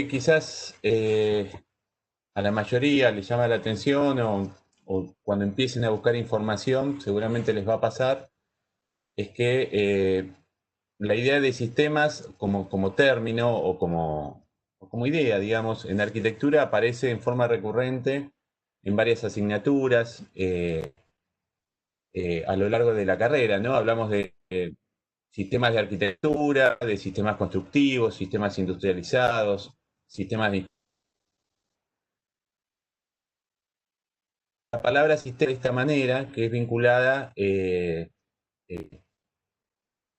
quizás a la mayoría les llama la atención o cuando empiecen a buscar información, seguramente les va a pasar, es que la idea de sistemas como término o como idea, digamos, en arquitectura aparece en forma recurrente en varias asignaturas a lo largo de la carrera, ¿no? Hablamos de sistemas de arquitectura, de sistemas constructivos, sistemas industrializados, sistemas de... La palabra sistema de esta manera, que es vinculada eh,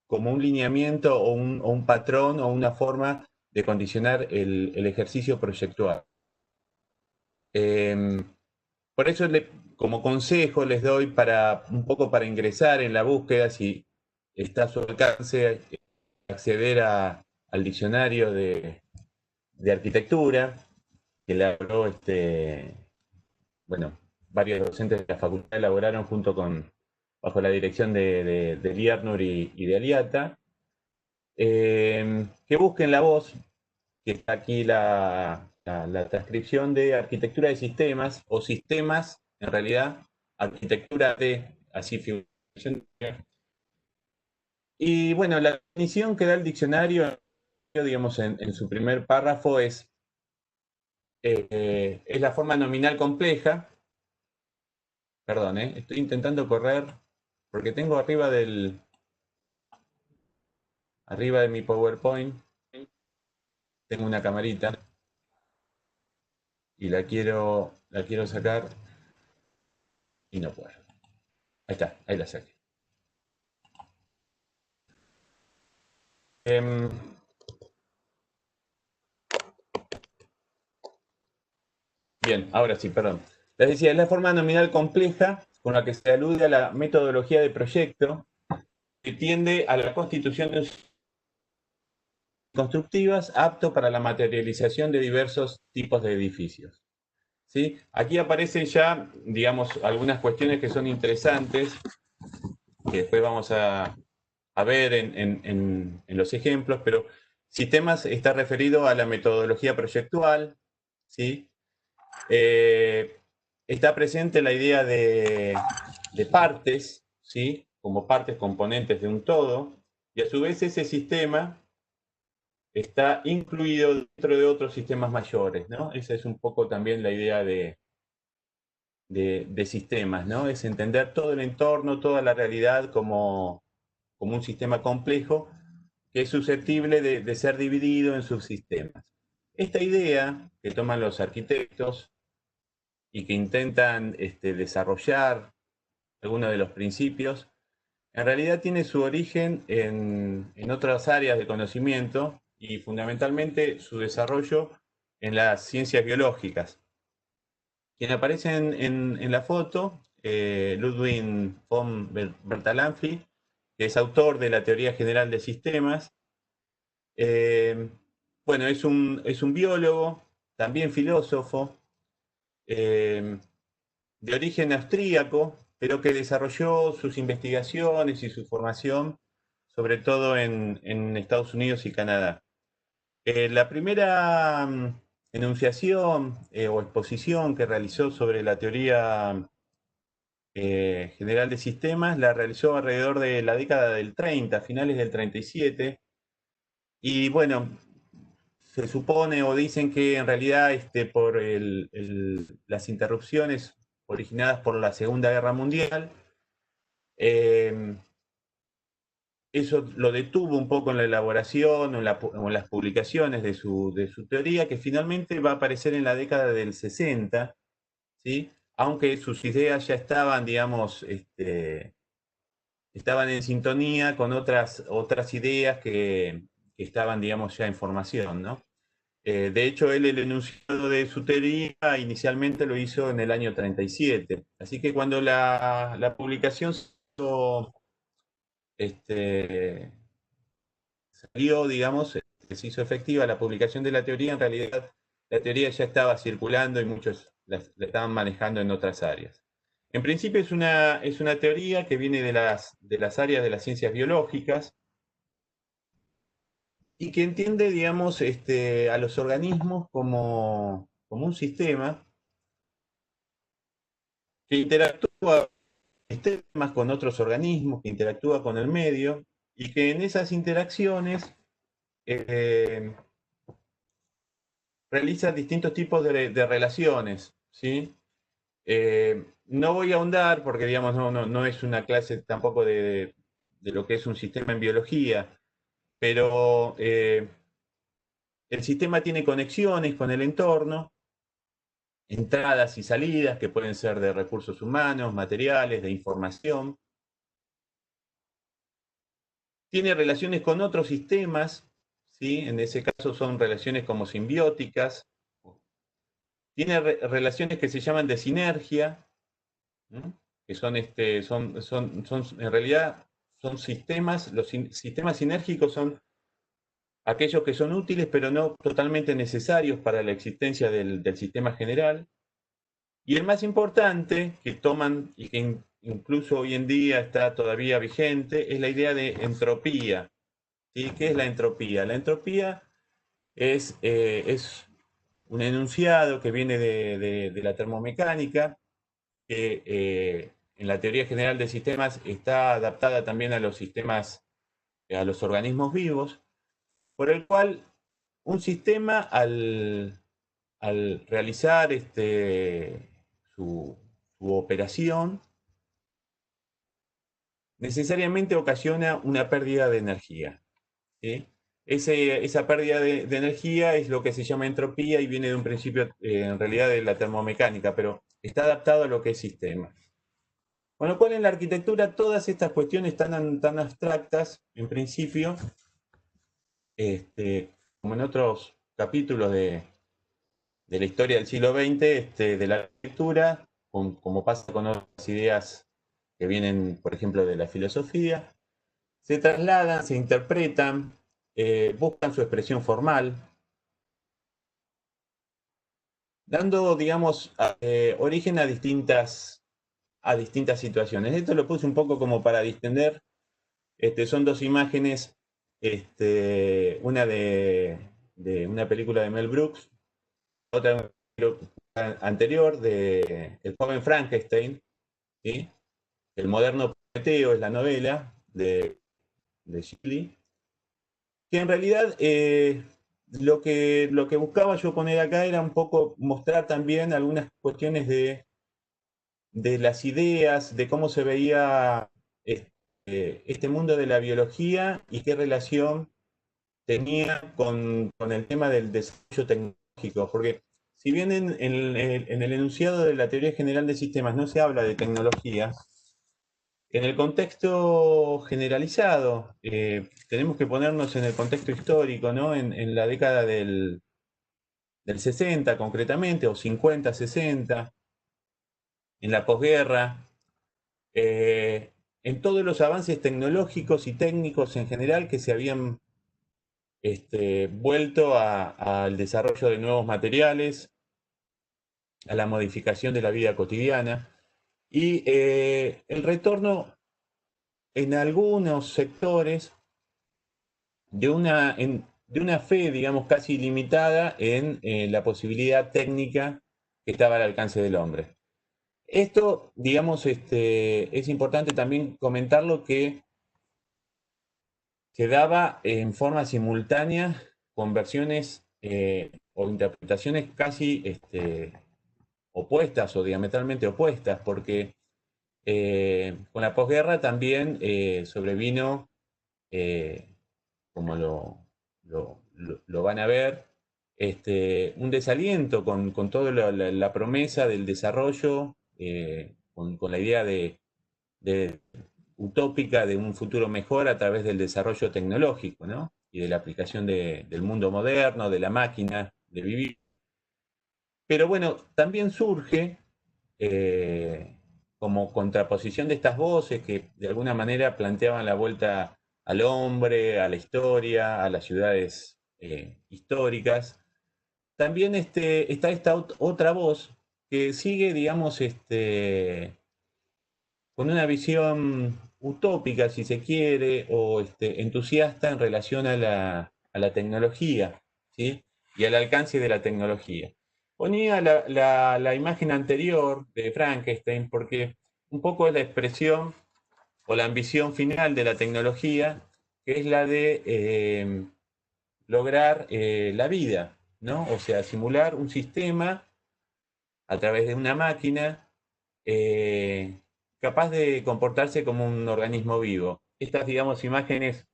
como un lineamiento o un patrón o una forma de condicionar el ejercicio proyectual. Eh, por eso, como consejo, les doy para un poco para ingresar en la búsqueda, si está a su alcance, acceder al diccionario de arquitectura, que le habló bueno, varios docentes de la facultad elaboraron bajo la dirección de Liernur y de Aliata, que busquen la voz, que está aquí la transcripción de arquitectura de sistemas, o sistemas, en realidad, arquitectura de, así figuración. Y bueno, la definición que da el diccionario, digamos, en su primer párrafo es la forma nominal compleja. Perdón, estoy intentando correr porque tengo arriba de mi PowerPoint, tengo una camarita y la quiero sacar y no puedo. Ahí está, ahí la saqué. Em, bien, ahora sí, perdón. Les decía, es la forma nominal compleja con la que se alude a la metodología de proyecto que tiende a la constitución de constructivas apto para la materialización de diversos tipos de edificios. ¿Sí? Aquí aparecen ya, digamos, algunas cuestiones que son interesantes, que después vamos a ver en los ejemplos, pero sistemas está referido a la metodología proyectual, ¿sí? Eh, está presente la idea de partes, ¿sí? Como partes componentes de un todo, y a su vez ese sistema está incluido dentro de otros sistemas mayores, ¿no? Esa es un poco también la idea de sistemas, ¿no? Es entender todo el entorno, toda la realidad como un sistema complejo que es susceptible de ser dividido en subsistemas. Esta idea que toman los arquitectos y que intentan desarrollar algunos de los principios, en realidad tiene su origen en otras áreas de conocimiento y fundamentalmente su desarrollo en las ciencias biológicas. Quien aparece en la foto, Ludwig von Bertalanffy, que es autor de la teoría general de sistemas. Bueno, es un biólogo, también filósofo, de origen austríaco, pero que desarrolló sus investigaciones y su formación, sobre todo en Estados Unidos y Canadá. La primera enunciación o exposición que realizó sobre la teoría general de sistemas la realizó alrededor de la década del 30, finales del 37. Y bueno, se supone o dicen que en realidad por las interrupciones originadas por la Segunda Guerra Mundial, eh, eso lo detuvo un poco en la elaboración o en las publicaciones de su teoría, que finalmente va a aparecer en la década del 60, ¿sí? Aunque sus ideas ya estaban, digamos, estaban en sintonía con otras ideas que estaban, digamos, ya en formación, ¿no? De hecho, él el enunciado de su teoría inicialmente lo hizo en el año 37. Así que cuando la publicación este, salió, digamos, se hizo efectiva la publicación de la teoría, en realidad la teoría ya estaba circulando y muchos la estaban manejando en otras áreas. En principio es una teoría que viene de las áreas de las ciencias biológicas, y que entiende, digamos, a los organismos como un sistema que interactúa sistemas con otros organismos, que interactúa con el medio y que en esas interacciones eh, realiza distintos tipos de relaciones, ¿sí? No voy a ahondar porque, digamos, no es una clase tampoco de lo que es un sistema en biología, pero el sistema tiene conexiones con el entorno, entradas y salidas que pueden ser de recursos humanos, materiales, de información. Tiene relaciones con otros sistemas, ¿sí? En ese caso son relaciones como simbióticas. Tiene relaciones que se llaman de sinergia, ¿no? Que son, en realidad, son sistemas, los sistemas sinérgicos son aquellos que son útiles pero no totalmente necesarios para la existencia del sistema general. Y el más importante que toman y que incluso hoy en día está todavía vigente es la idea de entropía. ¿Sí? ¿Qué es la entropía? La entropía es un enunciado que viene de la termomecánica, que en la teoría general de sistemas está adaptada también a los sistemas, a los organismos vivos, por el cual un sistema al realizar su, su operación necesariamente ocasiona una pérdida de energía. ¿Sí? Esa pérdida de energía es lo que se llama entropía y viene de un principio, en realidad, de la termomecánica, pero está adaptado a lo que es sistema. Con lo cual, en la arquitectura, todas estas cuestiones tan abstractas, en principio, como en otros capítulos de la historia del siglo XX, de la arquitectura, como pasa con otras ideas que vienen, por ejemplo, de la filosofía, se trasladan, se interpretan, buscan su expresión formal, dando, digamos, origen a distintas situaciones. Esto lo puse un poco como para distender. Son dos imágenes, una de una película de Mel Brooks, otra anterior de El joven Frankenstein, ¿sí? El moderno Prometeo es la novela de Shelley, que en realidad lo que buscaba yo poner acá era un poco mostrar también algunas cuestiones de las ideas, de cómo se veía este mundo de la biología y qué relación tenía con el tema del desarrollo tecnológico, porque si bien en el enunciado de la teoría general de sistemas no se habla de tecnología, en el contexto generalizado, tenemos que ponernos en el contexto histórico, ¿no? En la década del 60 concretamente, o 50, 60, en la posguerra, en todos los avances tecnológicos y técnicos en general que se habían vuelto al desarrollo de nuevos materiales, a la modificación de la vida cotidiana y el retorno en algunos sectores de una fe, digamos, casi limitada en la posibilidad técnica que estaba al alcance del hombre. Esto, digamos, es importante también comentarlo que se daba en forma simultánea con versiones o interpretaciones casi opuestas o diametralmente opuestas, porque con la posguerra también sobrevino, eh, como lo van a ver, un desaliento con toda la promesa del desarrollo, con la idea de utópica de un futuro mejor a través del desarrollo tecnológico, ¿no? Y de la aplicación del mundo moderno, de la máquina, de vivir. Pero bueno, también surge eh, como contraposición de estas voces que de alguna manera planteaban la vuelta al hombre, a la historia, a las ciudades históricas. También está esta otra voz que sigue, digamos, con una visión utópica, si se quiere, o entusiasta en relación a la tecnología, ¿sí? Y al alcance de la tecnología. Ponía la imagen anterior de Frankenstein porque un poco es la expresión o la ambición final de la tecnología, que es la de lograr la vida, ¿no? O sea, simular un sistema a través de una máquina capaz de comportarse como un organismo vivo. Estas, digamos, imágenes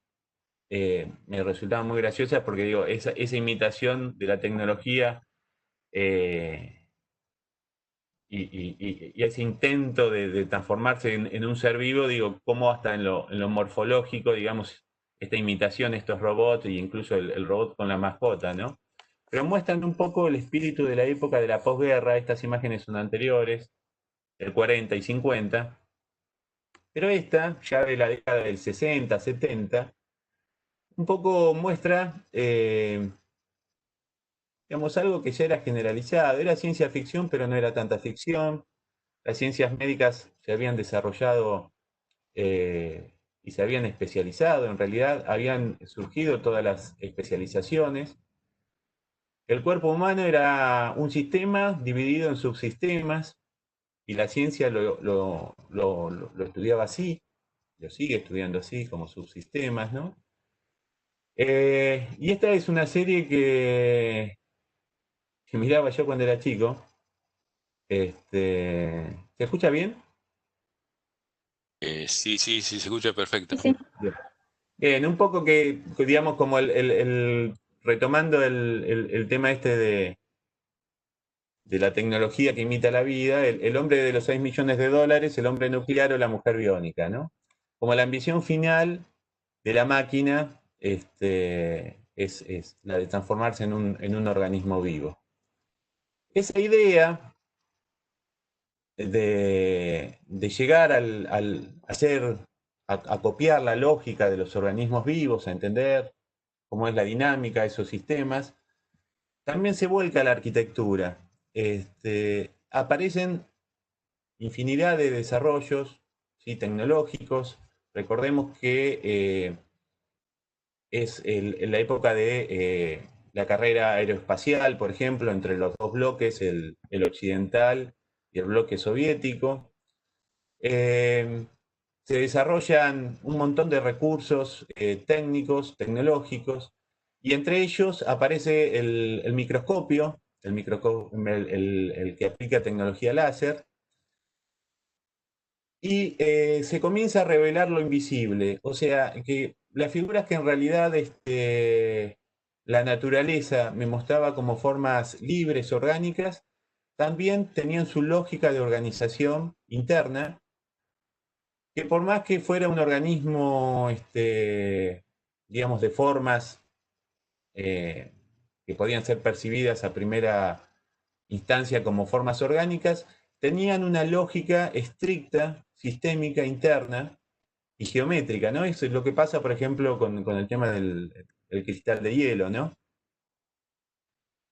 me resultaban muy graciosas porque, digo, esa imitación de la tecnología eh, y ese intento de transformarse en un ser vivo, digo, cómo hasta en lo morfológico, digamos, esta imitación, estos robots e incluso el robot con la mascota, ¿no? Pero muestran un poco el espíritu de la época de la posguerra, estas imágenes son anteriores, del 40 y 50, pero esta, ya de la década del 60, 70, un poco muestra, digamos, algo que ya era generalizado, era ciencia ficción, pero no era tanta ficción, las ciencias médicas se habían desarrollado y se habían especializado, en realidad habían surgido todas las especializaciones. El cuerpo humano era un sistema dividido en subsistemas y la ciencia lo estudiaba así, lo sigue estudiando así, como subsistemas, ¿no? Y esta es una serie que miraba yo cuando era chico. ¿Se escucha bien? Sí, sí, sí, se escucha perfecto. Sí, sí. Bien, un poco que, digamos, como retomando el tema este de la tecnología que imita la vida, el hombre de los 6 millones de dólares, el hombre nuclear o la mujer biónica, ¿no? Como la ambición final de la máquina es la de transformarse en un organismo vivo. Esa idea de llegar a copiar la lógica de los organismos vivos, a entender cómo es la dinámica de esos sistemas, también se vuelca a la arquitectura. Aparecen infinidad de desarrollos, ¿sí?, tecnológicos. Recordemos que es la época de la carrera aeroespacial, por ejemplo, entre los dos bloques, el occidental y el bloque soviético. Se desarrollan un montón de recursos técnicos, tecnológicos, y entre ellos aparece el microscopio, el que aplica tecnología láser, y se comienza a revelar lo invisible, o sea, que las figuras que en realidad la naturaleza me mostraba como formas libres, orgánicas, también tenían su lógica de organización interna, que por más que fuera un organismo, digamos, de formas eh, que podían ser percibidas a primera instancia como formas orgánicas, tenían una lógica estricta, sistémica, interna y geométrica, ¿no? Eso es lo que pasa, por ejemplo, con el tema del cristal de hielo, ¿no?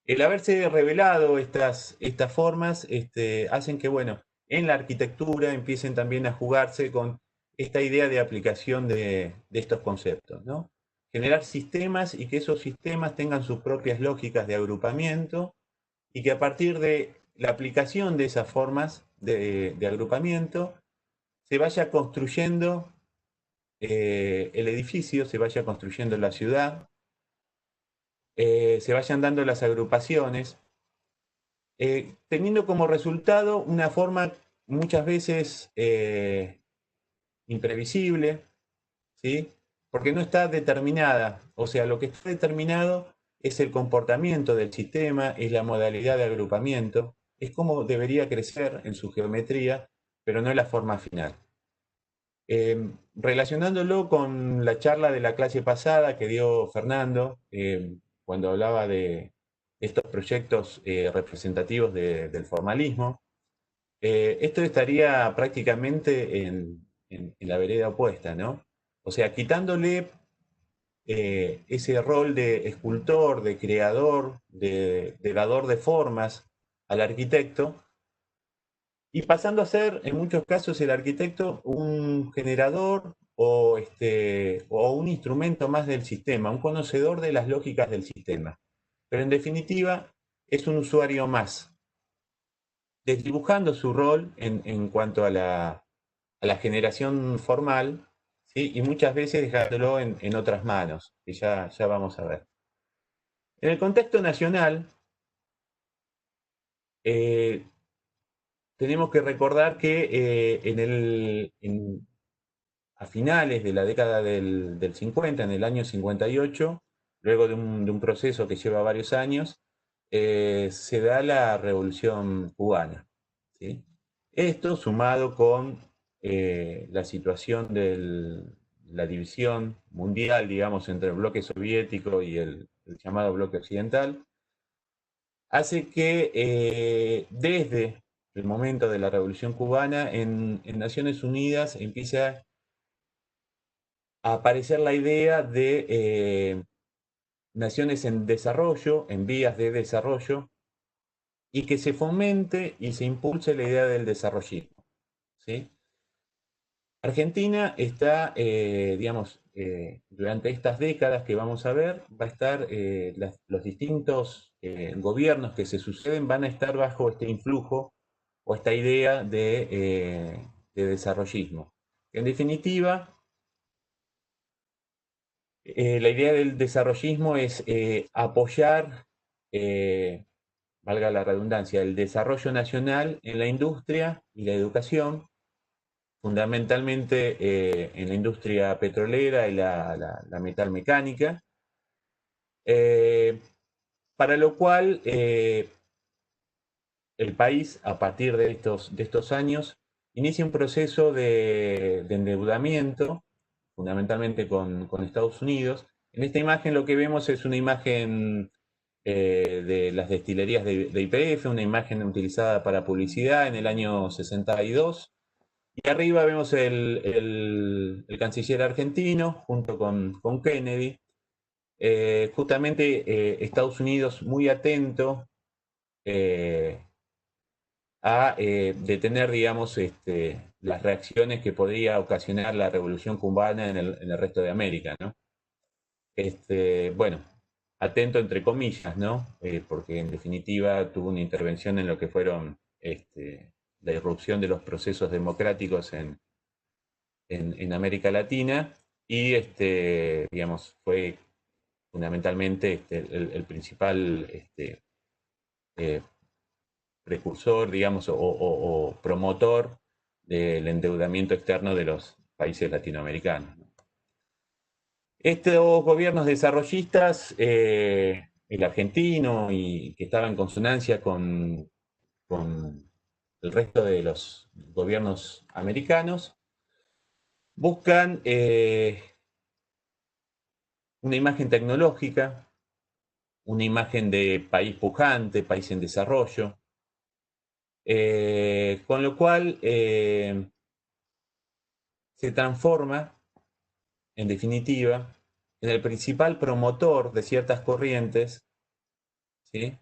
El haberse revelado estas formas hacen que, bueno, en la arquitectura empiecen también a jugarse con esta idea de aplicación de estos conceptos, ¿no? Generar sistemas y que esos sistemas tengan sus propias lógicas de agrupamiento y que a partir de la aplicación de esas formas de agrupamiento se vaya construyendo el edificio, se vaya construyendo la ciudad, se vayan dando las agrupaciones, teniendo como resultado una forma muchas veces imprevisible, ¿sí? Porque no está determinada. O sea, lo que está determinado es el comportamiento del sistema, es la modalidad de agrupamiento, es cómo debería crecer en su geometría, pero no la forma final. Relacionándolo con la charla de la clase pasada que dio Fernando, cuando hablaba de estos proyectos representativos del formalismo, esto estaría prácticamente en la vereda opuesta, ¿no? O sea, quitándole ese rol de escultor, de creador, de dador de formas al arquitecto, y pasando a ser, en muchos casos, el arquitecto un generador o un instrumento más del sistema, un conocedor de las lógicas del sistema. Pero en definitiva, es un usuario más, desdibujando su rol en cuanto a la generación formal, ¿sí? Y muchas veces dejándolo en otras manos, que ya vamos a ver. En el contexto nacional, tenemos que recordar que a finales de la década del 50, en el año 58, luego de un proceso que lleva varios años, se da la Revolución Cubana, ¿sí? Esto sumado con la situación de la división mundial, digamos, entre el bloque soviético y el llamado bloque occidental, hace que desde el momento de la Revolución Cubana en Naciones Unidas empieza a aparecer la idea de naciones en desarrollo, en vías de desarrollo, y que se fomente y se impulse la idea del desarrollismo, ¿sí? Argentina está, digamos, durante estas décadas que vamos a ver, va a estar, los distintos gobiernos que se suceden van a estar bajo este influjo o esta idea de desarrollismo. En definitiva, la idea del desarrollismo es apoyar, valga la redundancia, el desarrollo nacional en la industria y la educación, fundamentalmente en la industria petrolera y la metalmecánica, para lo cual el país, a partir de estos años, inicia un proceso de endeudamiento, fundamentalmente con Estados Unidos. En esta imagen lo que vemos es una imagen de las destilerías de YPF, una imagen utilizada para publicidad en el año 62. Y arriba vemos el canciller argentino junto con Kennedy. Justamente Estados Unidos muy atento a detener, digamos, las reacciones que podría ocasionar la revolución cubana en el resto de América, ¿no? Bueno, atento entre comillas, ¿no? Porque en definitiva tuvo una intervención en lo que fueron la irrupción de los procesos democráticos en América Latina y, digamos, fue fundamentalmente el principal eh, precursor, digamos, o promotor del endeudamiento externo de los países latinoamericanos. Estos gobiernos desarrollistas, el argentino, y que estaba en consonancia con el resto de los gobiernos americanos, buscan una imagen tecnológica, una imagen de país pujante, país en desarrollo, con lo cual se transforma, en definitiva, en el principal promotor de ciertas corrientes, ¿sí?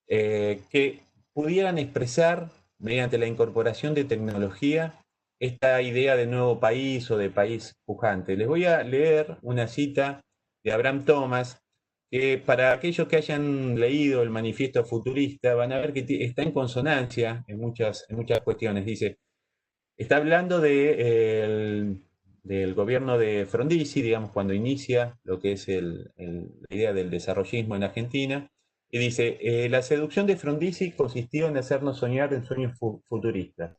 Que pudieran expresar, mediante la incorporación de tecnología, esta idea de nuevo país o de país pujante. Les voy a leer una cita de Abraham Thomas, que para aquellos que hayan leído el manifiesto futurista van a ver que está en consonancia en muchas cuestiones. Dice, está hablando del gobierno de Frondizi, digamos, cuando inicia lo que es la idea del desarrollismo en Argentina, y dice, la seducción de Frondizi consistió en hacernos soñar en sueños futuristas.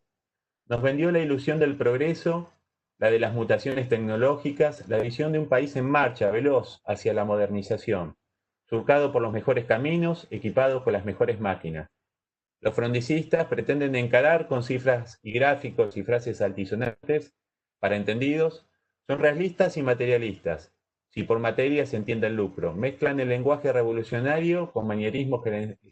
Nos vendió la ilusión del progreso, la de las mutaciones tecnológicas, la visión de un país en marcha, veloz, hacia la modernización, surcado por los mejores caminos, equipado con las mejores máquinas. Los frondicistas pretenden encarar con cifras y gráficos y frases altisonantes, para entendidos, son realistas y materialistas, si por materia se entiende el lucro, mezclan el lenguaje revolucionario con manierismos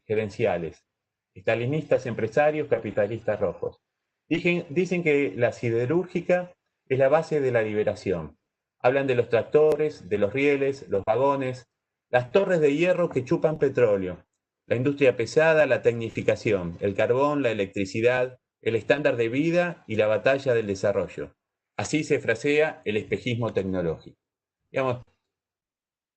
gerenciales, estalinistas empresarios, capitalistas rojos. Dicen que la siderúrgica es la base de la liberación. Hablan de los tractores, de los rieles, los vagones, las torres de hierro que chupan petróleo, la industria pesada, la tecnificación, el carbón, la electricidad, el estándar de vida y la batalla del desarrollo. Así se frasea el espejismo tecnológico. Digamos,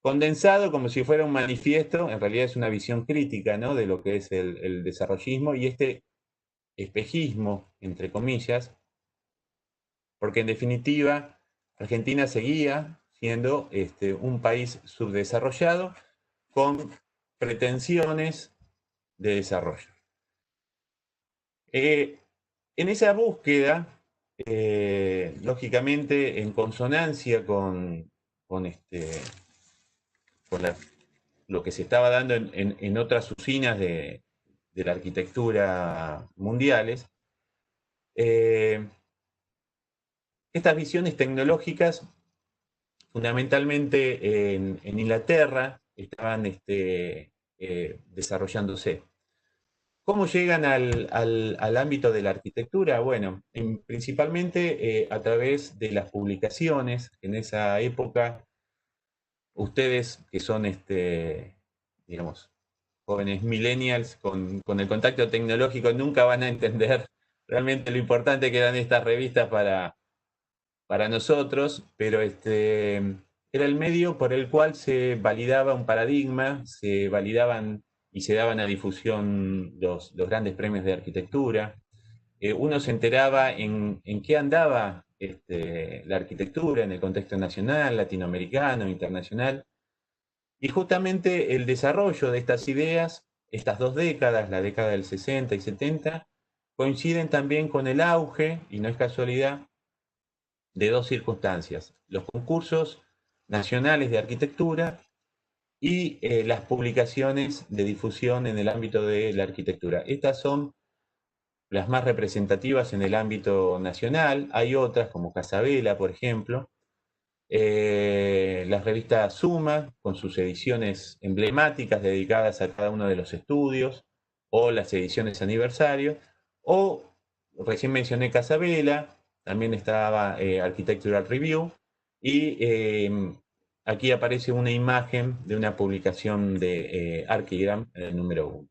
condensado como si fuera un manifiesto, en realidad es una visión crítica, ¿no?, de lo que es el desarrollismo y este espejismo, entre comillas, porque en definitiva Argentina seguía siendo un país subdesarrollado con pretensiones de desarrollo. En esa búsqueda, lógicamente en consonancia con lo que se estaba dando en otras usinas de la arquitectura mundiales, estas visiones tecnológicas, fundamentalmente en Inglaterra, estaban desarrollándose. ¿Cómo llegan al ámbito de la arquitectura? Bueno, principalmente a través de las publicaciones. En esa época, ustedes que son, digamos, jóvenes millennials con el contacto tecnológico, nunca van a entender realmente lo importante que eran estas revistas para nosotros, pero era el medio por el cual se validaba un paradigma, se validaban y se daban a difusión los grandes premios de arquitectura. Uno se enteraba en qué andaba la arquitectura en el contexto nacional, latinoamericano, internacional, y justamente el desarrollo de estas ideas, estas dos décadas, la década del 60 y 70, coinciden también con el auge, y no es casualidad, de dos circunstancias: los concursos nacionales de arquitectura y las publicaciones de difusión en el ámbito de la arquitectura. Estas son las más representativas en el ámbito nacional. Hay otras, como Casabela, por ejemplo. Las revistas Suma, con sus ediciones emblemáticas dedicadas a cada uno de los estudios, o las ediciones aniversario, o recién mencioné Casabela, también estaba Architectural Review, y aquí aparece una imagen de una publicación de Archigram, el número 1.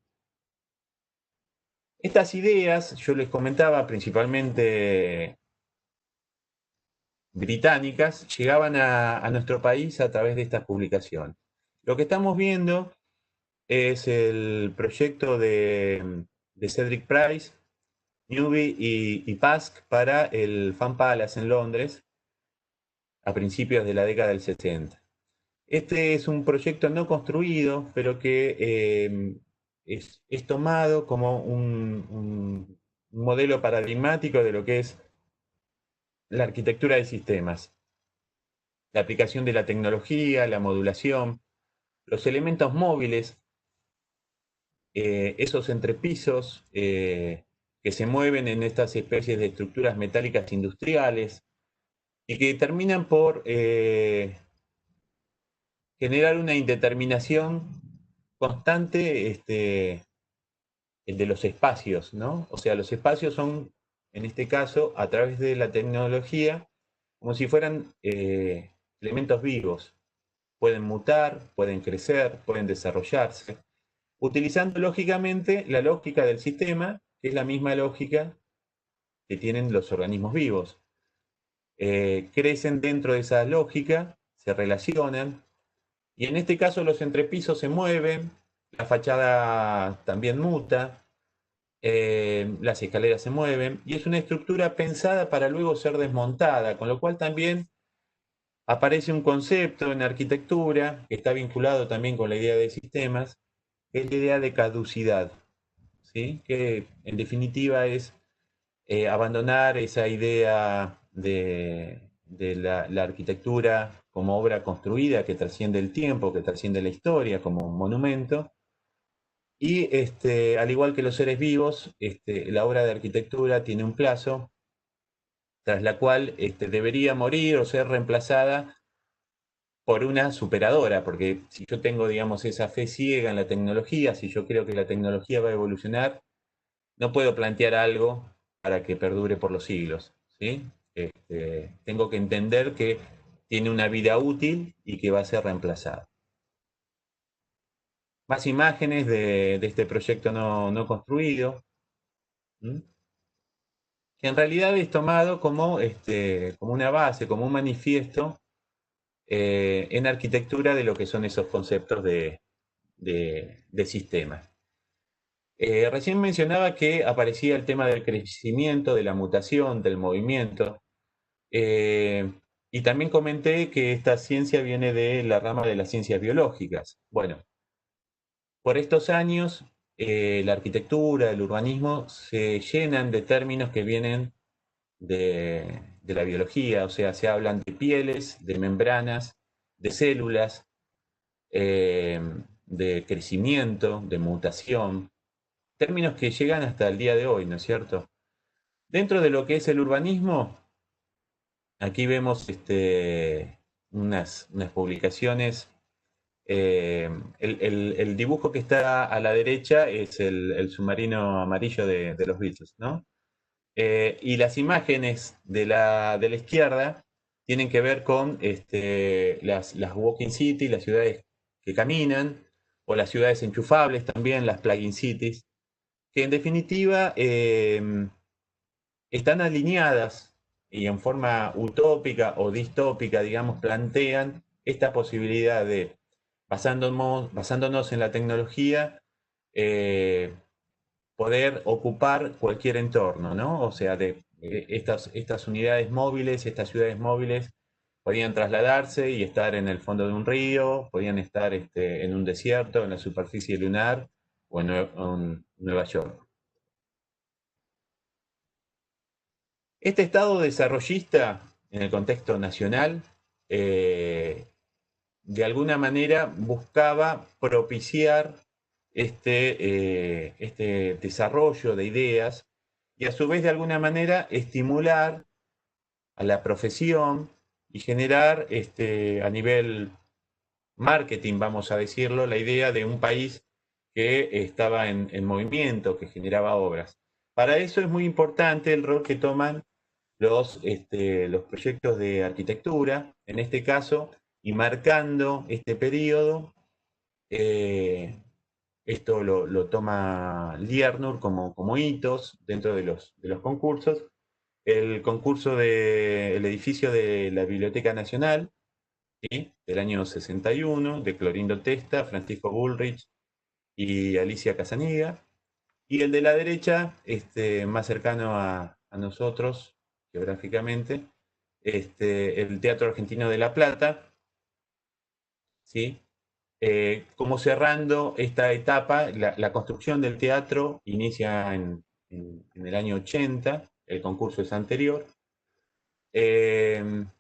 Estas ideas, yo les comentaba, principalmente británicas, llegaban a nuestro país a través de estas publicaciones. Lo que estamos viendo es el proyecto de Cedric Price, Newby y Pask para el Fan Palace en Londres a principios de la década del 60. Este es un proyecto no construido, pero que es tomado como un modelo paradigmático de lo que es la arquitectura de sistemas, la aplicación de la tecnología, la modulación, los elementos móviles, esos entrepisos que se mueven en estas especies de estructuras metálicas industriales y que terminan por generar una indeterminación constante de los espacios, ¿no? O sea, los espacios son, en este caso, a través de la tecnología, como si fueran elementos vivos. Pueden mutar, pueden crecer, pueden desarrollarse, utilizando lógicamente la lógica del sistema, que es la misma lógica que tienen los organismos vivos. Crecen dentro de esa lógica, se relacionan, y en este caso los entrepisos se mueven, la fachada también muta, las escaleras se mueven, y es una estructura pensada para luego ser desmontada, con lo cual también aparece un concepto en arquitectura que está vinculado también con la idea de sistemas, que es la idea de caducidad, ¿sí? Que en definitiva es abandonar esa idea de la arquitectura como obra construida que trasciende el tiempo, que trasciende la historia, como un monumento. Y al igual que los seres vivos, la obra de arquitectura tiene un plazo tras la cual debería morir o ser reemplazada por una superadora, porque si yo tengo, digamos, esa fe ciega en la tecnología, si yo creo que la tecnología va a evolucionar, no puedo plantear algo para que perdure por los siglos, ¿sí? Tengo que entender que tiene una vida útil y que va a ser reemplazada. Más imágenes de este proyecto no construido. ¿Mm? que en realidad es tomado como, como una base, como un manifiesto en arquitectura de lo que son esos conceptos de sistemas. Recién mencionaba que aparecía el tema del crecimiento, de la mutación, del movimiento, eh, y también comenté que esta ciencia viene de la rama de las ciencias biológicas. Bueno, por estos años, la arquitectura, el urbanismo se llenan de términos que vienen de la biología, o sea, se hablan de pieles, de membranas, de células, eh, de crecimiento, de mutación, términos que llegan hasta el día de hoy, ¿no es cierto? Dentro de lo que es el urbanismo, aquí vemos unas publicaciones. El dibujo que está a la derecha es el submarino amarillo de los Beatles, ¿no? Y las imágenes de la izquierda tienen que ver con las walking cities, las ciudades que caminan, o las ciudades enchufables también, las plug-in cities, que en definitiva están alineadas y en forma utópica o distópica, digamos, plantean esta posibilidad de, basándonos en la tecnología, eh, poder ocupar cualquier entorno, ¿no? O sea, estas unidades móviles, estas ciudades móviles, podían trasladarse y estar en el fondo de un río, podían estar en un desierto, en la superficie lunar o en Nueva York. Este estado desarrollista en el contexto nacional, eh, de alguna manera buscaba propiciar este desarrollo de ideas y a su vez de alguna manera estimular a la profesión y generar a nivel marketing, vamos a decirlo, la idea de un país que estaba en movimiento, que generaba obras. Para eso es muy importante el rol que toman los proyectos de arquitectura, en este caso, y marcando este periodo, eh, esto lo toma Liernur como hitos dentro de los concursos. El concurso del edificio de la Biblioteca Nacional, ¿sí? Del año 61, de Clorindo Testa, Francisco Bullrich y Alicia Casaniga. Y el de la derecha, más cercano a nosotros geográficamente, el Teatro Argentino de La Plata, ¿sí? Como cerrando esta etapa, la construcción del teatro inicia en el año 80, el concurso es anterior,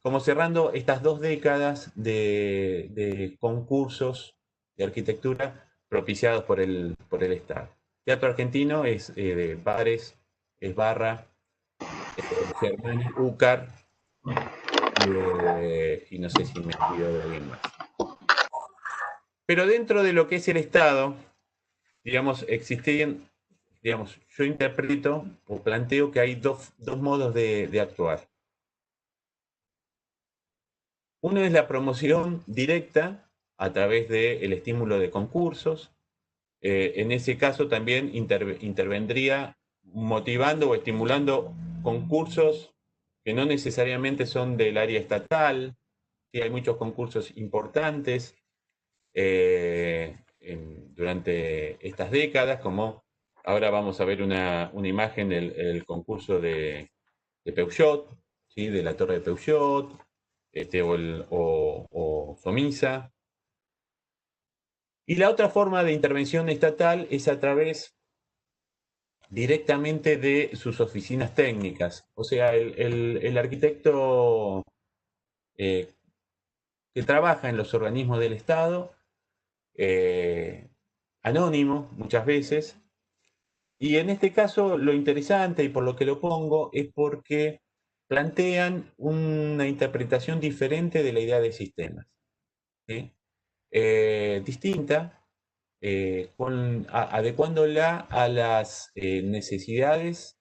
como cerrando estas 2 décadas de concursos de arquitectura propiciados por el Estado. Teatro Argentino es de Bares, es Barra, Germán Úcar, y no sé si me olvido de alguien más. Pero dentro de lo que es el Estado, digamos, existen, digamos, yo interpreto o planteo que hay dos modos de actuar. Uno es la promoción directa a través del estímulo de concursos. En ese caso también intervendría motivando o estimulando concursos que no necesariamente son del área estatal. Sí, hay muchos concursos importantes durante estas décadas, como ahora vamos a ver una imagen del concurso de Peugeot, ¿sí? De la Torre de Peugeot, o Somisa. Y la otra forma de intervención estatal es a través directamente de sus oficinas técnicas. O sea, el arquitecto eh, que trabaja en los organismos del Estado, anónimo muchas veces, y en este caso lo interesante y por lo que lo pongo es porque plantean una interpretación diferente de la idea de sistemas, ¿sí? Distinta, adecuándola a las necesidades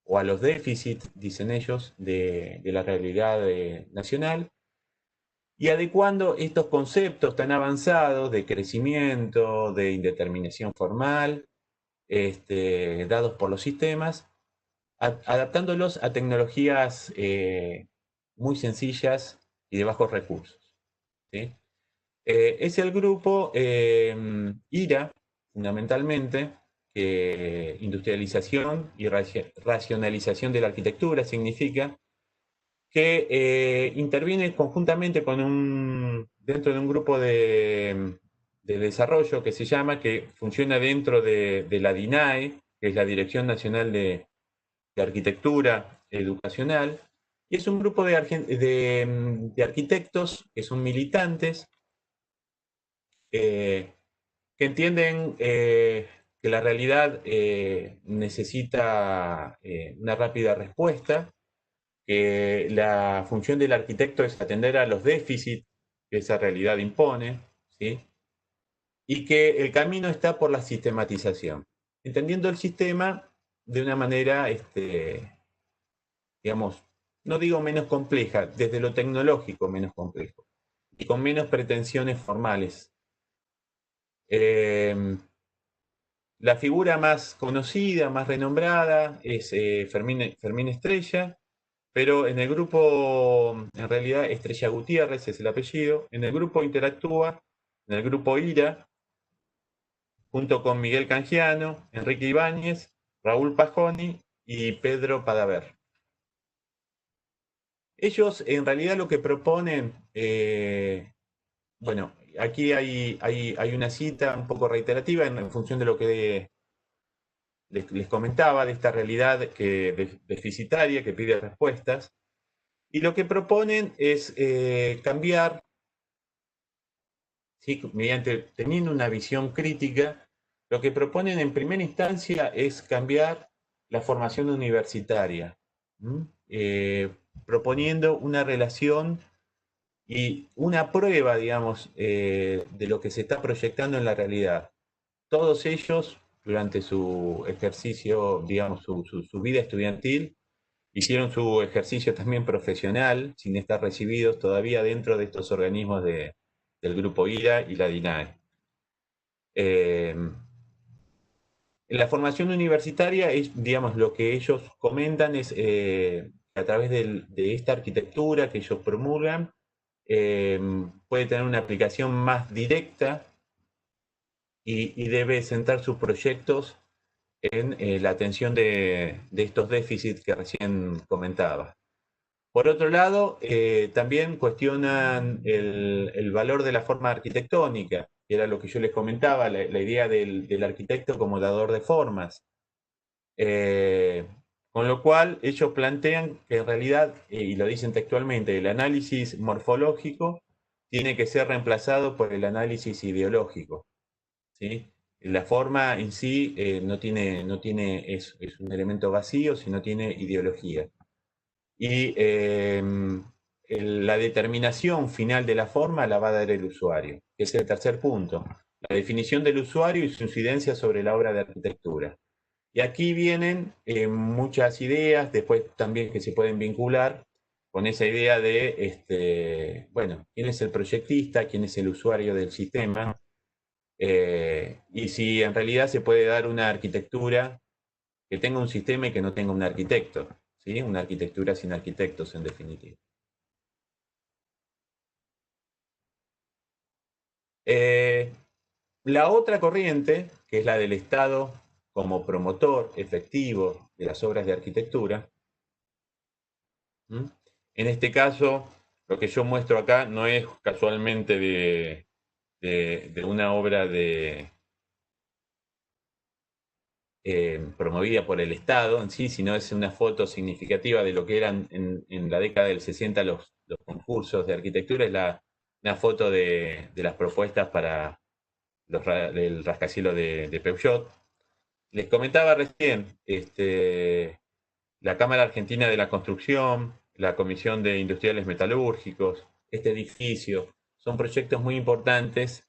o a los déficits, dicen ellos, de la realidad nacional, y adecuando estos conceptos tan avanzados de crecimiento, de indeterminación formal, dados por los sistemas, adaptándolos a tecnologías muy sencillas y de bajos recursos. ¿Sí? Es el grupo IRA, fundamentalmente, industrialización y racionalización de la arquitectura, significa que interviene conjuntamente dentro de un grupo de desarrollo que se llama, que funciona dentro de la DINAE, que es la Dirección Nacional de Arquitectura Educacional, y es un grupo de arquitectos que son militantes, que entienden que la realidad necesita una rápida respuesta, que la función del arquitecto es atender a los déficits que esa realidad impone, ¿sí? Y que el camino está por la sistematización, entendiendo el sistema de una manera, digamos, no digo menos compleja, desde lo tecnológico menos complejo, y con menos pretensiones formales. La figura más conocida, más renombrada, es Fermín Estrella, pero en el grupo, en realidad Estrella Gutiérrez es el apellido, en el grupo interactúa, en el grupo IRA, junto con Miguel Canjiano, Enrique Ibáñez, Raúl Pajoni y Pedro Padaver. Ellos en realidad lo que proponen, bueno, aquí hay una cita un poco reiterativa en función de lo que les comentaba, de esta realidad deficitaria que pide respuestas, y lo que proponen es cambiar, ¿sí? Teniendo una visión crítica, lo que proponen en primera instancia es cambiar la formación universitaria, eh, proponiendo una relación y una prueba, digamos, de lo que se está proyectando en la realidad. Todos ellos, durante su ejercicio, digamos, su vida estudiantil, hicieron su ejercicio también profesional, sin estar recibidos todavía dentro de estos organismos del Grupo IRA y la DINAE. La formación universitaria es, digamos, lo que ellos comentan es a través de esta arquitectura que ellos promulgan, puede tener una aplicación más directa y debe centrar sus proyectos en la atención de estos déficits que recién comentaba. Por otro lado, también cuestionan el valor de la forma arquitectónica, que era lo que yo les comentaba, la idea del arquitecto como dador de formas. Eh, con lo cual, ellos plantean que en realidad, y lo dicen textualmente, el análisis morfológico tiene que ser reemplazado por el análisis ideológico, ¿sí? La forma en sí es un elemento vacío, sino tiene ideología. Y la determinación final de la forma la va a dar el usuario, que es el tercer punto. La definición del usuario y su incidencia sobre la obra de arquitectura. Y aquí vienen muchas ideas, después también que se pueden vincular con esa idea de, bueno, quién es el proyectista, quién es el usuario del sistema, y si en realidad se puede dar una arquitectura que tenga un sistema y que no tenga un arquitecto, ¿sí? Una arquitectura sin arquitectos, en definitiva. La otra corriente, que es la del Estado como promotor efectivo de las obras de arquitectura, ¿m? En este caso, lo que yo muestro acá no es casualmente de una obra promovida por el Estado en sí, sino es una foto significativa de lo que eran en la década del 60 los concursos de arquitectura. Es una foto de las propuestas para del rascacielos de Peugeot. Les comentaba recién, la Cámara Argentina de la Construcción, la Comisión de Industriales Metalúrgicos, este edificio, son proyectos muy importantes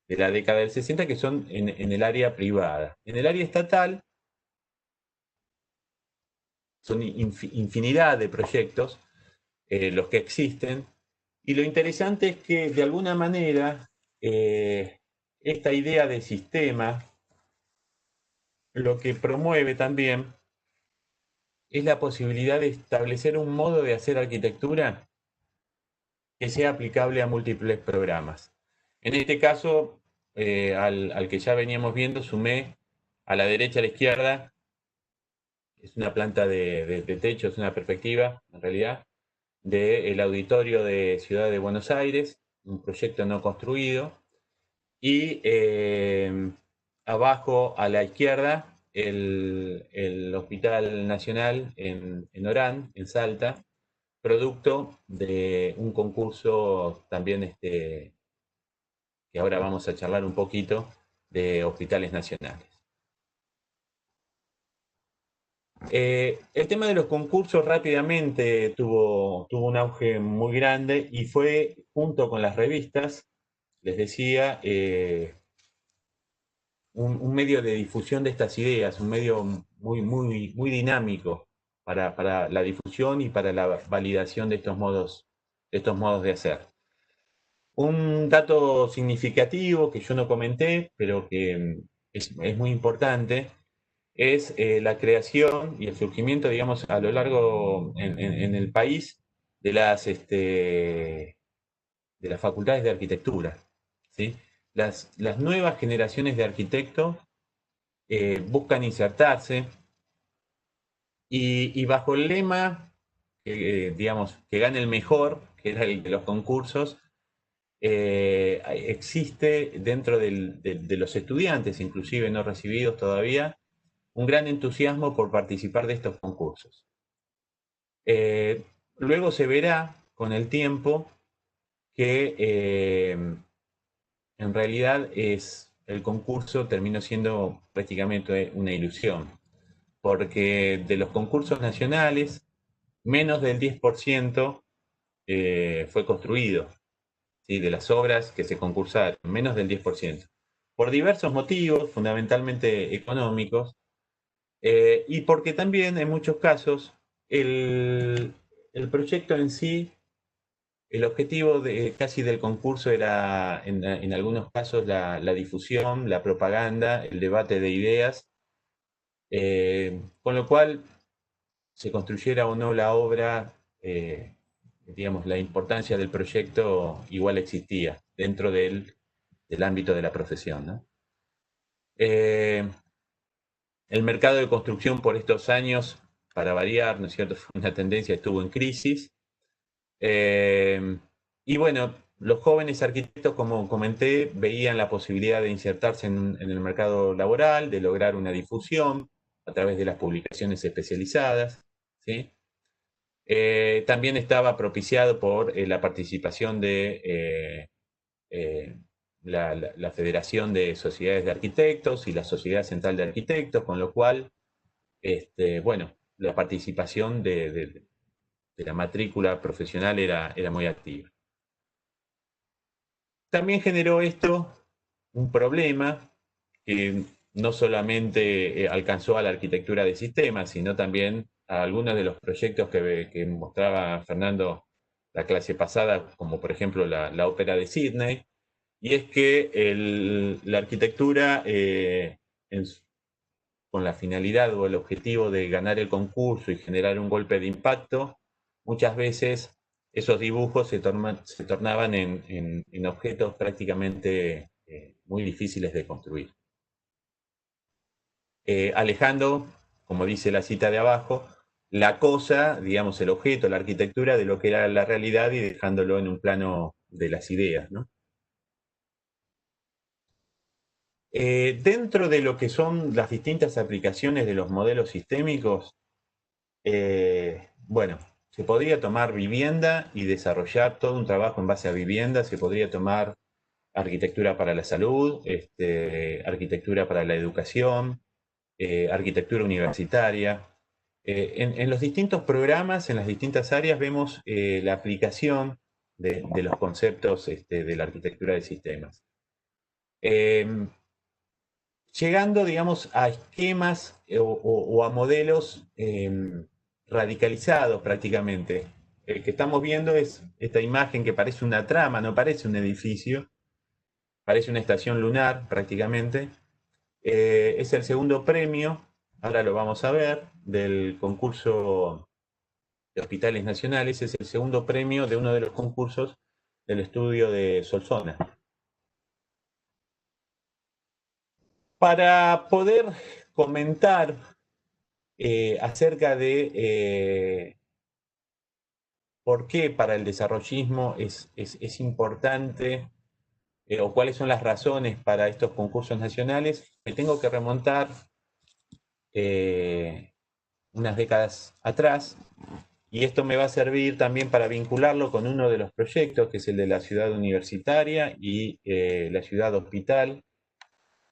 de la década del 60 que son en el área privada. En el área estatal son infinidad de proyectos los que existen, y lo interesante es que de alguna manera esta idea de sistema lo que promueve también es la posibilidad de establecer un modo de hacer arquitectura que sea aplicable a múltiples programas. En este caso, al que ya veníamos viendo, sumé a la derecha, a la izquierda, es una planta de techo, es una perspectiva, en realidad, del auditorio de Ciudad de Buenos Aires, un proyecto no construido, y abajo a la izquierda el Hospital Nacional en Orán, en Salta, producto de un concurso también que ahora vamos a charlar un poquito, de hospitales nacionales. El tema de los concursos rápidamente tuvo un auge muy grande y fue junto con las revistas, les decía, un medio de difusión de estas ideas, un medio muy dinámico para la difusión y para la validación de estos modos de hacer. Un dato significativo que yo no comenté, pero que es muy importante, es la creación y el surgimiento, digamos, a lo largo en el país de de las facultades de arquitectura. ¿Sí? Las nuevas generaciones de arquitectos buscan insertarse y bajo el lema, digamos, que gane el mejor, que era el de los concursos, existe dentro de los estudiantes, inclusive no recibidos todavía, un gran entusiasmo por participar de estos concursos. Luego se verá con el tiempo que en realidad el concurso terminó siendo prácticamente una ilusión, porque de los concursos nacionales, menos del 10% fue construido, ¿sí? De las obras que se concursaron, menos del 10%, por diversos motivos, fundamentalmente económicos, y porque también en muchos casos el, el proyecto en sí, el objetivo casi del concurso era en algunos casos la difusión, la propaganda, el debate de ideas, con lo cual se construyera o no la obra, digamos, la importancia del proyecto igual existía dentro del ámbito de la profesión, ¿no? El mercado de construcción por estos años, para variar, ¿no es cierto?, fue una tendencia, estuvo en crisis. Y bueno, los jóvenes arquitectos, como comenté, veían la posibilidad de insertarse en el mercado laboral, de lograr una difusión a través de las publicaciones especializadas, ¿sí? También estaba propiciado por la participación de la Federación de Sociedades de Arquitectos y la Sociedad Central de Arquitectos, con lo cual, bueno, la participación de la matrícula profesional era muy activa. También generó esto un problema que no solamente alcanzó a la arquitectura de sistemas, sino también a algunos de los proyectos que mostraba Fernando la clase pasada, como por ejemplo la ópera de Sydney, y es que la arquitectura, con la finalidad o el objetivo de ganar el concurso y generar un golpe de impacto, muchas veces esos dibujos se tornaban en objetos prácticamente muy difíciles de construir. Alejando, como dice la cita de abajo, la cosa, digamos, el objeto, la arquitectura, de lo que era la realidad y dejándolo en un plano de las ideas, ¿no? Dentro de lo que son las distintas aplicaciones de los modelos sistémicos, bueno, se podría tomar vivienda y desarrollar todo un trabajo en base a vivienda, se podría tomar arquitectura para la salud, arquitectura para la educación, arquitectura universitaria. En los distintos programas, en las distintas áreas, vemos la aplicación de los conceptos de la arquitectura de sistemas. Llegando, digamos, a esquemas o a modelos radicalizados prácticamente. El que estamos viendo es esta imagen que parece una trama, no parece un edificio, parece una estación lunar prácticamente. Es el segundo premio ahora lo vamos a ver, del concurso de hospitales nacionales. Es el segundo premio de uno de los concursos del estudio de Solsona. Para poder comentar acerca de por qué para el desarrollismo es importante o cuáles son las razones para estos concursos nacionales, me tengo que remontar eh, unas décadas atrás, y esto me va a servir también para vincularlo con uno de los proyectos, que es el de la ciudad universitaria y la ciudad hospital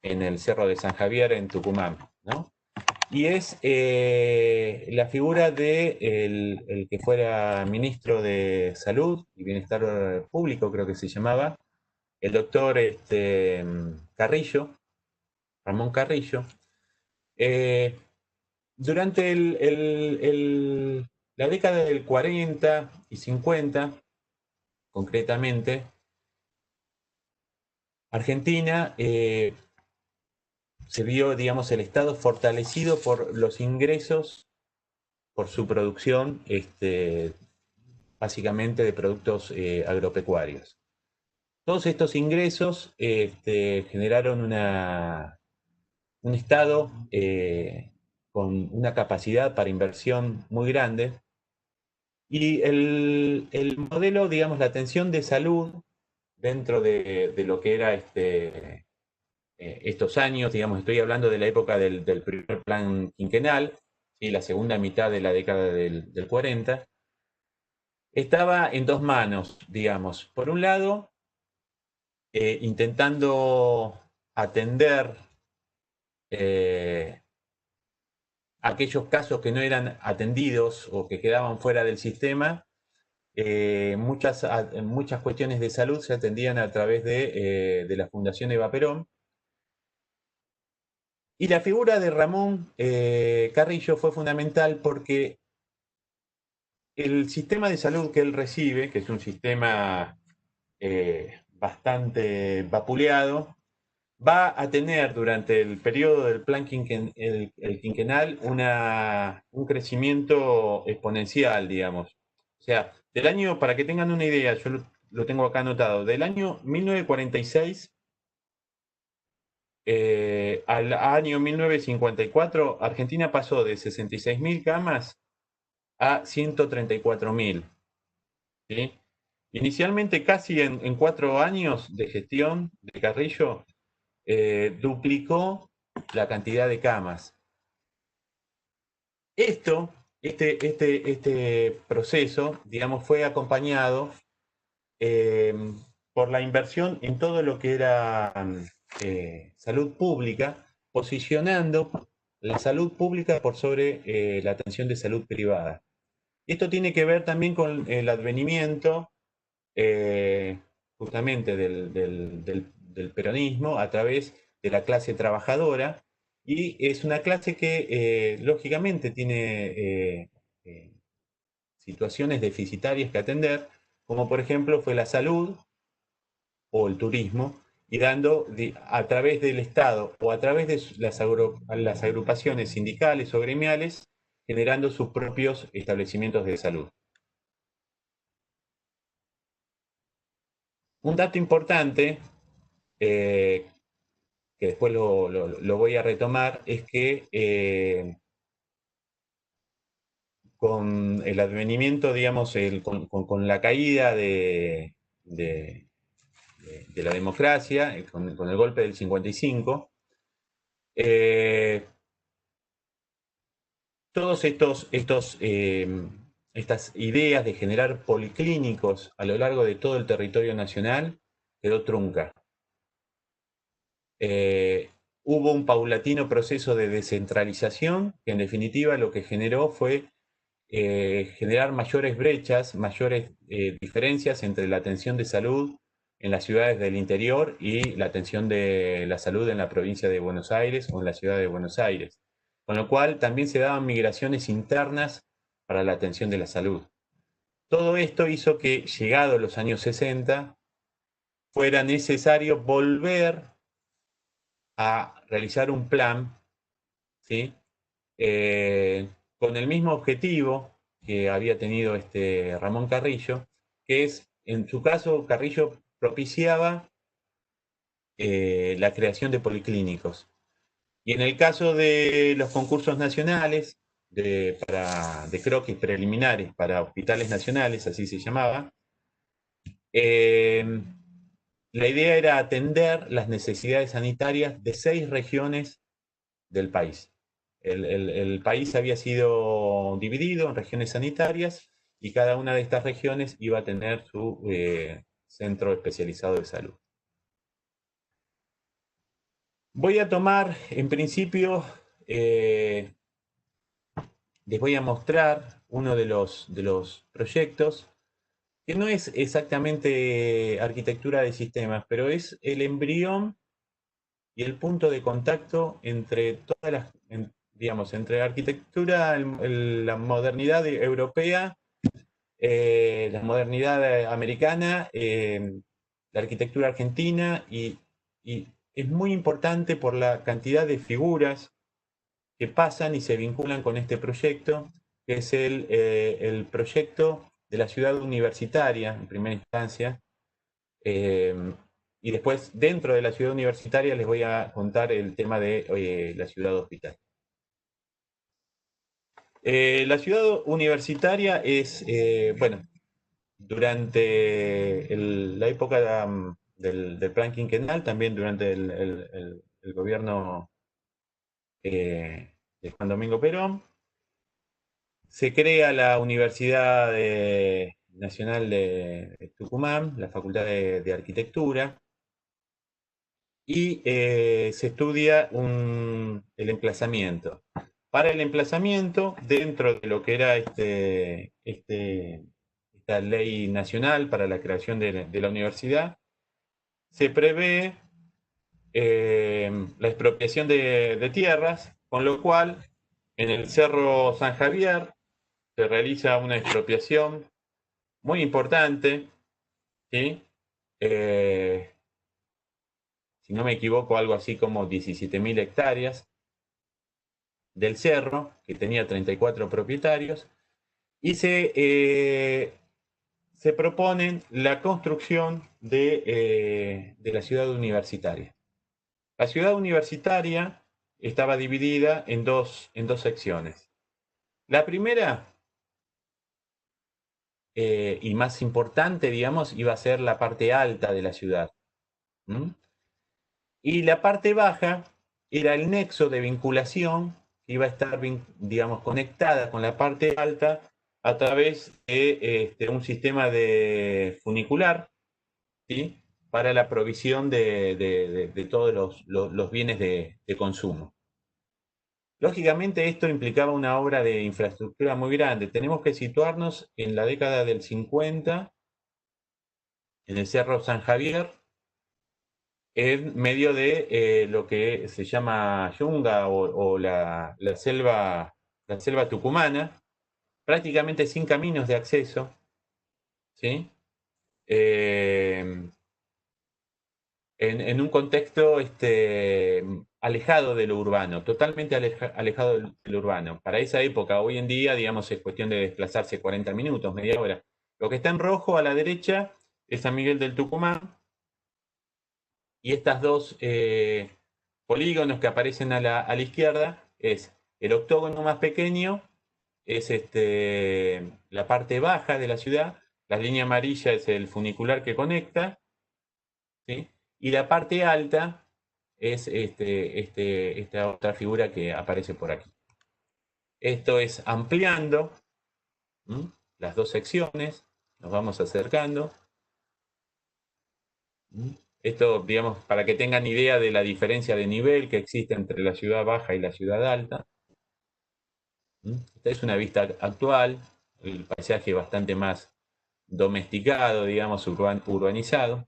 en el Cerro de San Javier, en Tucumán, ¿no? Y es la figura de el que fuera ministro de Salud y Bienestar Público, creo que se llamaba, el doctor Carrillo, Ramón Carrillo. Eh, durante la década del 40 y 50, concretamente, Argentina se vio, digamos, el Estado fortalecido por los ingresos, por su producción, básicamente de productos agropecuarios. Todos estos ingresos generaron un Estado con una capacidad para inversión muy grande, y el modelo, digamos, la atención de salud dentro de lo que era estos años, digamos, estoy hablando de la época del primer plan quinquenal, ¿sí? La segunda mitad de la década del 40, estaba en dos manos, digamos. Por un lado, intentando atender eh, aquellos casos que no eran atendidos o que quedaban fuera del sistema. Muchas cuestiones de salud se atendían a través de la Fundación Eva Perón. Y la figura de Ramón Carrillo fue fundamental porque el sistema de salud que él recibe, que es un sistema bastante vapuleado, va a tener durante el periodo del plan el quinquenal un crecimiento exponencial, digamos. O sea, del año, para que tengan una idea, yo lo tengo acá anotado, del año 1946 al año 1954, Argentina pasó de 66.000 camas a 134.000. ¿Sí? Inicialmente, casi en 4 años de gestión de Carrillo, duplicó la cantidad de camas. Esto, este proceso, digamos, fue acompañado eh, por la inversión en todo lo que era salud pública, posicionando la salud pública por sobre la atención de salud privada. Esto tiene que ver también con el advenimiento eh, justamente del peronismo a través de la clase trabajadora, y es una clase que lógicamente tiene situaciones deficitarias que atender, como por ejemplo fue la salud o el turismo, y dando a través del Estado o a través de las agrupaciones sindicales o gremiales, generando sus propios establecimientos de salud. Un dato importante, que después lo voy a retomar, es que con el advenimiento, digamos, con la caída de la democracia, con el golpe del 55, todos estas ideas de generar policlínicos a lo largo de todo el territorio nacional quedó trunca. Hubo un paulatino proceso de descentralización que en definitiva lo que generó fue generar mayores brechas, mayores diferencias entre la atención de salud en las ciudades del interior y la atención de la salud en la provincia de Buenos Aires o en la ciudad de Buenos Aires. Con lo cual también se daban migraciones internas para la atención de la salud. Todo esto hizo que, llegados los años 60, fuera necesario volver a realizar un plan, ¿sí?, con el mismo objetivo que había tenido Ramón Carrillo, que es, en su caso, Carrillo propiciaba la creación de policlínicos. Y en el caso de los concursos nacionales de croquis preliminares para hospitales nacionales, así se llamaba, eh, la idea era atender las necesidades sanitarias de 6 regiones del país. El país había sido dividido en regiones sanitarias y cada una de estas regiones iba a tener su centro especializado de salud. Voy a tomar, en principio, les voy a mostrar uno de los proyectos, que no es exactamente arquitectura de sistemas, pero es el embrión y el punto de contacto entre todas las, digamos, entre la arquitectura, la modernidad europea, la modernidad americana, la arquitectura argentina, y es muy importante por la cantidad de figuras que pasan y se vinculan con este proyecto, que es el proyecto de la ciudad universitaria, en primera instancia, eh, y después dentro de la ciudad universitaria les voy a contar el tema de la ciudad hospital. La ciudad universitaria es, bueno, durante la época del plan quinquenal, también durante el gobierno de Juan Domingo Perón, se crea la Universidad Nacional de Tucumán, la Facultad de Arquitectura, y se estudia el emplazamiento. Para el emplazamiento, dentro de lo que era esta ley nacional para la creación de la universidad, se prevé la expropiación de tierras, con lo cual en el Cerro San Javier se realiza una expropiación muy importante, ¿sí? Si no me equivoco, algo así como 17.000 hectáreas del cerro, que tenía 34 propietarios, y se proponen la construcción de la ciudad universitaria. La ciudad universitaria estaba dividida en dos secciones. La primera, y más importante, digamos, iba a ser la parte alta de la ciudad. ¿Mm? Y la parte baja era el nexo de vinculación que iba a estar, digamos, conectada con la parte alta a través de un sistema de funicular, ¿sí? Para la provisión de todos los bienes de consumo. Lógicamente esto implicaba una obra de infraestructura muy grande. Tenemos que situarnos en la década del 50, en el Cerro San Javier, en medio de lo que se llama Yunga o la selva tucumana, prácticamente sin caminos de acceso, ¿sí? Eh, en un contexto alejado de lo urbano, totalmente alejado de lo urbano. Para esa época, hoy en día, digamos, es cuestión de desplazarse 40 minutos, media hora. Lo que está en rojo a la derecha es San Miguel del Tucumán, y estas dos polígonos que aparecen a la izquierda es el octógono más pequeño, es la parte baja de la ciudad, la línea amarilla es el funicular que conecta, ¿sí? Y la parte alta es esta otra figura que aparece por aquí. Esto es ampliando, ¿m? Las dos secciones, nos vamos acercando. Esto, digamos, para que tengan idea de la diferencia de nivel que existe entre la ciudad baja y la ciudad alta. Esta es una vista actual, el paisaje bastante más domesticado, digamos, urbanizado.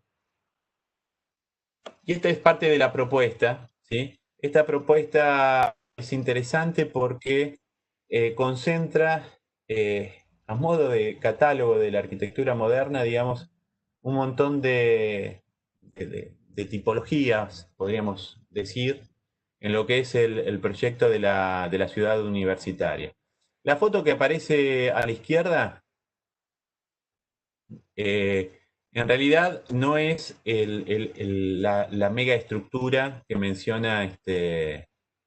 Y esta es parte de la propuesta, ¿sí? Esta propuesta es interesante porque concentra, a modo de catálogo de la arquitectura moderna, digamos, un montón de tipologías, podríamos decir, en lo que es el proyecto de la ciudad universitaria. La foto que aparece a la izquierda, en realidad no es la mega estructura que menciona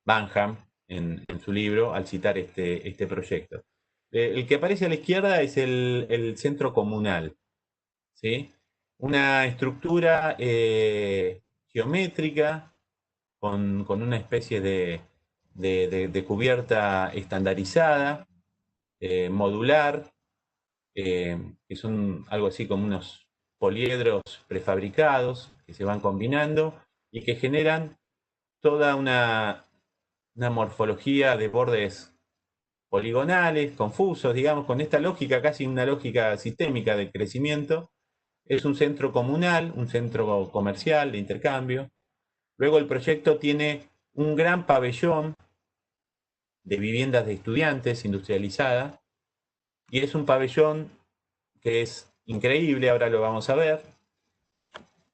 Banham en su libro al citar este proyecto. El que aparece a la izquierda es el centro comunal, ¿sí? Una estructura geométrica con una especie de cubierta estandarizada, modular, que son algo así como unos poliedros prefabricados que se van combinando y que generan toda una morfología de bordes poligonales, confusos, digamos, con esta lógica, casi una lógica sistémica de crecimiento. Es un centro comunal, un centro comercial de intercambio. Luego el proyecto tiene un gran pabellón de viviendas de estudiantes industrializada y es un pabellón que es increíble, ahora lo vamos a ver.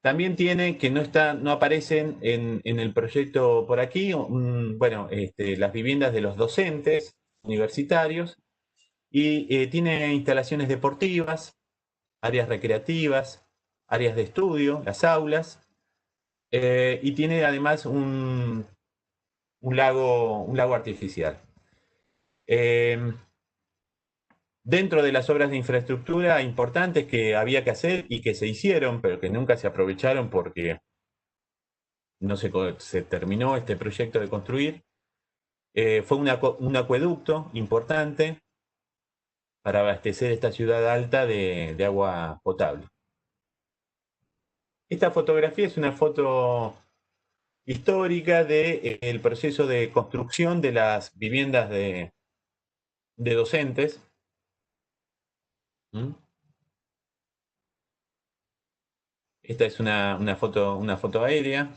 También tiene que no aparecen en el proyecto por aquí, bueno, las viviendas de los docentes universitarios y tiene instalaciones deportivas, áreas recreativas, áreas de estudio, las aulas, y tiene además un lago artificial. Dentro de las obras de infraestructura importantes que había que hacer y que se hicieron, pero que nunca se aprovecharon porque no se terminó este proyecto de construir, fue un acueducto importante para abastecer esta ciudad alta de agua potable. Esta fotografía es una foto histórica del proceso de construcción de las viviendas de docentes. ¿Mm? Esta es una foto aérea.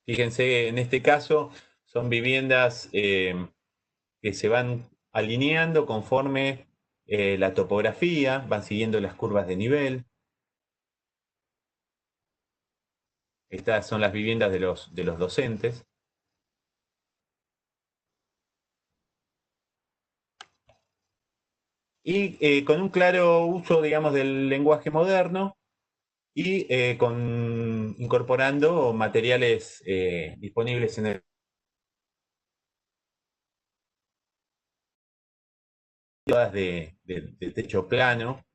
Fíjense, en este caso son viviendas que se van alineando conforme la topografía, van siguiendo las curvas de nivel. Estas son las viviendas de los docentes. Y con un claro uso, digamos, del lenguaje moderno y incorporando materiales disponibles en el de techo plano,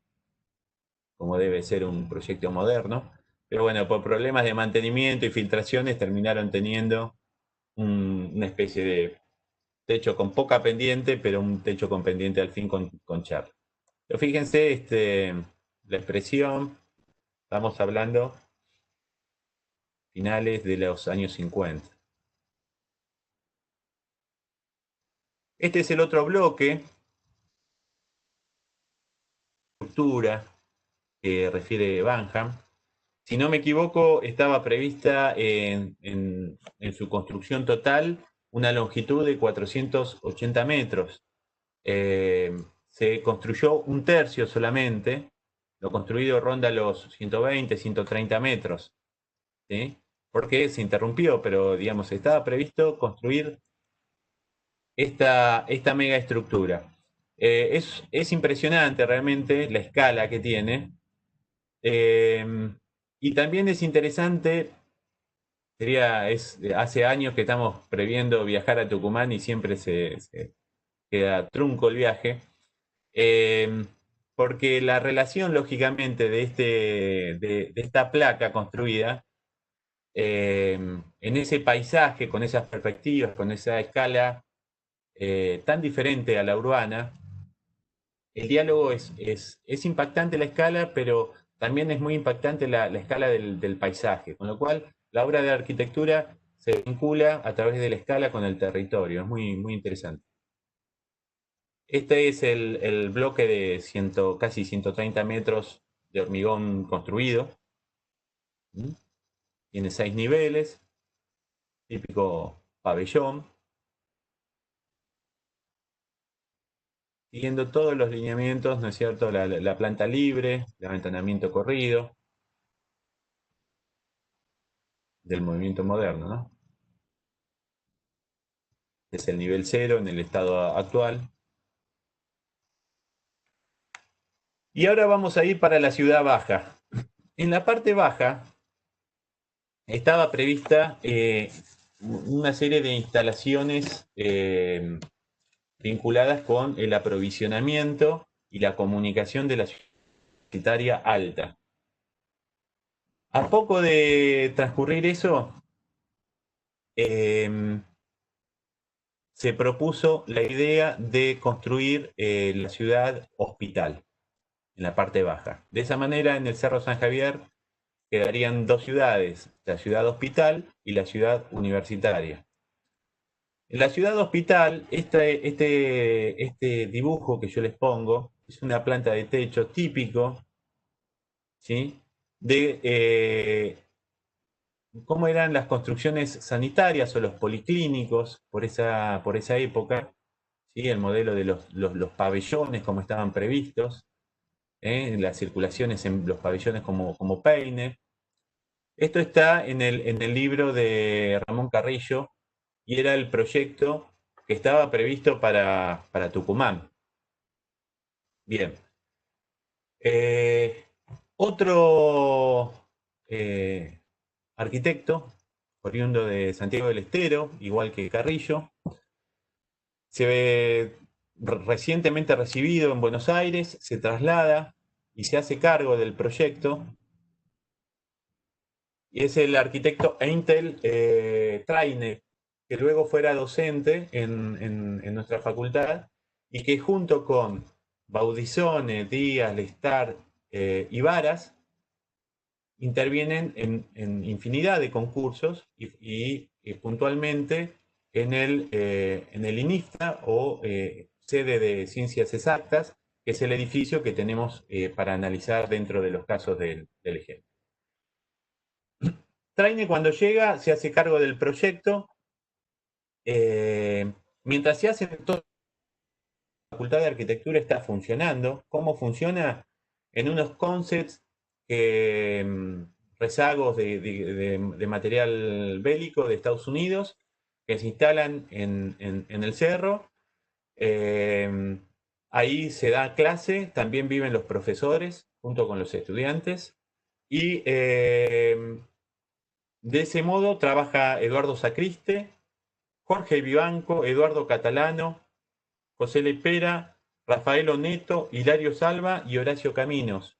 como debe ser un proyecto moderno. Pero bueno, por problemas de mantenimiento y filtraciones terminaron teniendo una especie de techo con poca pendiente, pero un techo con pendiente al fin con charla. Pero fíjense la expresión, estamos hablando finales de los años 50. Este es el otro bloque, estructura que refiere Banham. Si no me equivoco, estaba prevista en su construcción total una longitud de 480 metros. Se construyó un tercio solamente, lo construido ronda los 120, 130 metros, ¿sí? Porque se interrumpió, pero digamos, estaba previsto construir esta mega estructura. Es impresionante realmente la escala que tiene. Y también es interesante, hace años que estamos previendo viajar a Tucumán y siempre se queda trunco el viaje, eh, porque la relación, lógicamente, de esta placa construida, en ese paisaje, con esas perspectivas, con esa escala tan diferente a la urbana, el diálogo es impactante la escala, pero también es muy impactante la escala del paisaje, con lo cual la obra de arquitectura se vincula a través de la escala con el territorio, es muy interesante. Este es el bloque de casi 130 metros de hormigón construido. ¿Mm? Tiene 6 niveles, típico pabellón, siguiendo todos los lineamientos, ¿no es cierto? La planta libre, el aventanamiento corrido, del movimiento moderno, ¿no? es el nivel 0 en el estado actual. Y ahora vamos a ir para la ciudad baja. En la parte baja estaba prevista una serie de instalaciones vinculadas con el aprovisionamiento y la comunicación de la ciudad universitaria alta. A poco de transcurrir eso, se propuso la idea de construir la ciudad hospital en la parte baja. De esa manera, en el Cerro San Javier quedarían dos ciudades, la ciudad hospital y la ciudad universitaria. En la ciudad hospital, este dibujo que yo les pongo es una planta de techo típico, ¿sí? De cómo eran las construcciones sanitarias o los policlínicos por esa época, ¿sí? El modelo de los pabellones como estaban previstos, las circulaciones en los pabellones como peine. Esto está en el libro de Ramón Carrillo y era el proyecto que estaba previsto para Tucumán. Bien. Otro arquitecto, oriundo de Santiago del Estero, igual que Carrillo, se ve recientemente recibido en Buenos Aires, se traslada y se hace cargo del proyecto. Y es el arquitecto Eintel Traine, que luego fuera docente en nuestra facultad y que junto con Baudisone, Díaz, Lestar y Varas intervienen en infinidad de concursos y puntualmente en el INIFTA o sede de Ciencias Exactas, que es el edificio que tenemos para analizar dentro de los casos del ejemplo. Traine cuando llega se hace cargo del proyecto, mientras se hace toda la Facultad de Arquitectura está funcionando. ¿Cómo funciona? En unos concepts rezagos de material bélico de Estados Unidos que se instalan en el cerro. Ahí se da clase, también viven los profesores junto con los estudiantes y de ese modo trabaja Eduardo Sacriste, Jorge Vivanco, Eduardo Catalano, José Lepera, Rafael Oneto, Hilario Salva y Horacio Caminos.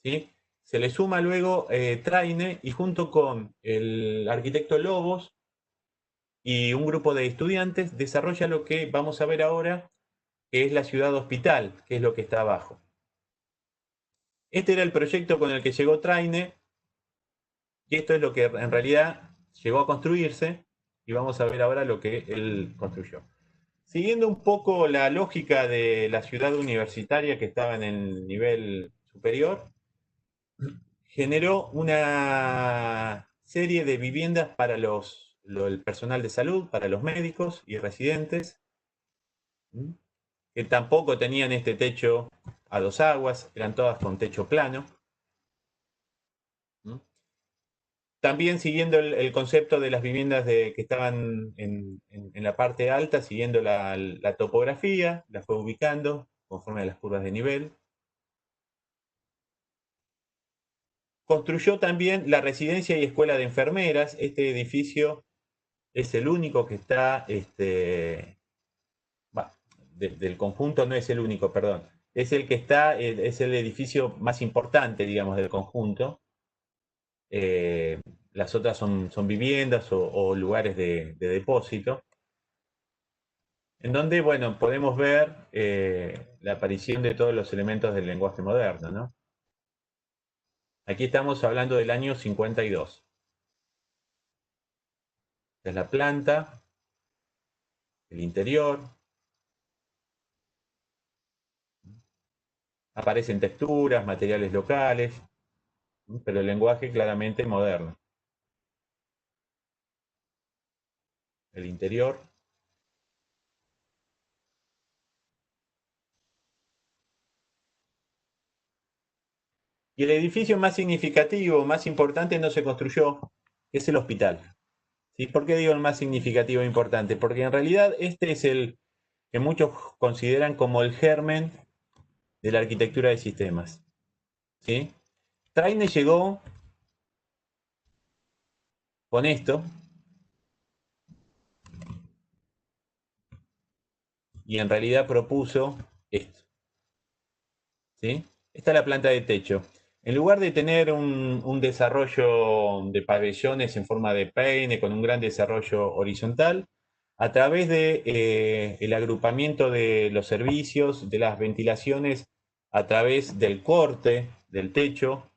¿Sí? Se le suma luego Traine y junto con el arquitecto Lobos y un grupo de estudiantes desarrolla lo que vamos a ver ahora, que es la ciudad hospital, que es lo que está abajo. Este era el proyecto con el que llegó Traine y esto es lo que en realidad llegó a construirse y vamos a ver ahora lo que él construyó. Siguiendo un poco la lógica de la ciudad universitaria que estaba en el nivel superior, generó una serie de viviendas para el personal de salud, para los médicos y residentes, que tampoco tenían este techo a dos aguas, eran todas con techo plano. También siguiendo el concepto de las viviendas que estaban en la parte alta, siguiendo la topografía, la fue ubicando conforme a las curvas de nivel. Construyó también la residencia y escuela de enfermeras. Este edificio es el único que está, del conjunto no es el único, perdón. Es el que está, es el edificio más importante, digamos, del conjunto. Las otras son viviendas o lugares de depósito, en donde, bueno, podemos ver la aparición de todos los elementos del lenguaje moderno, ¿no? Aquí estamos hablando del año 52. Esta es la planta, el interior. Aparecen texturas, materiales locales, pero el lenguaje claramente moderno. El interior. Y el edificio más significativo, más importante, no se construyó, es el hospital. ¿Sí? ¿Por qué digo el más significativo e importante? Porque en realidad este es el que muchos consideran como el germen de la arquitectura de sistemas. ¿Sí? Traine llegó con esto y en realidad propuso esto. ¿Sí? Esta es la planta de techo. En lugar de tener un desarrollo de pabellones en forma de peine con un gran desarrollo horizontal, a través de el agrupamiento de los servicios, de las ventilaciones, a través del corte del techo,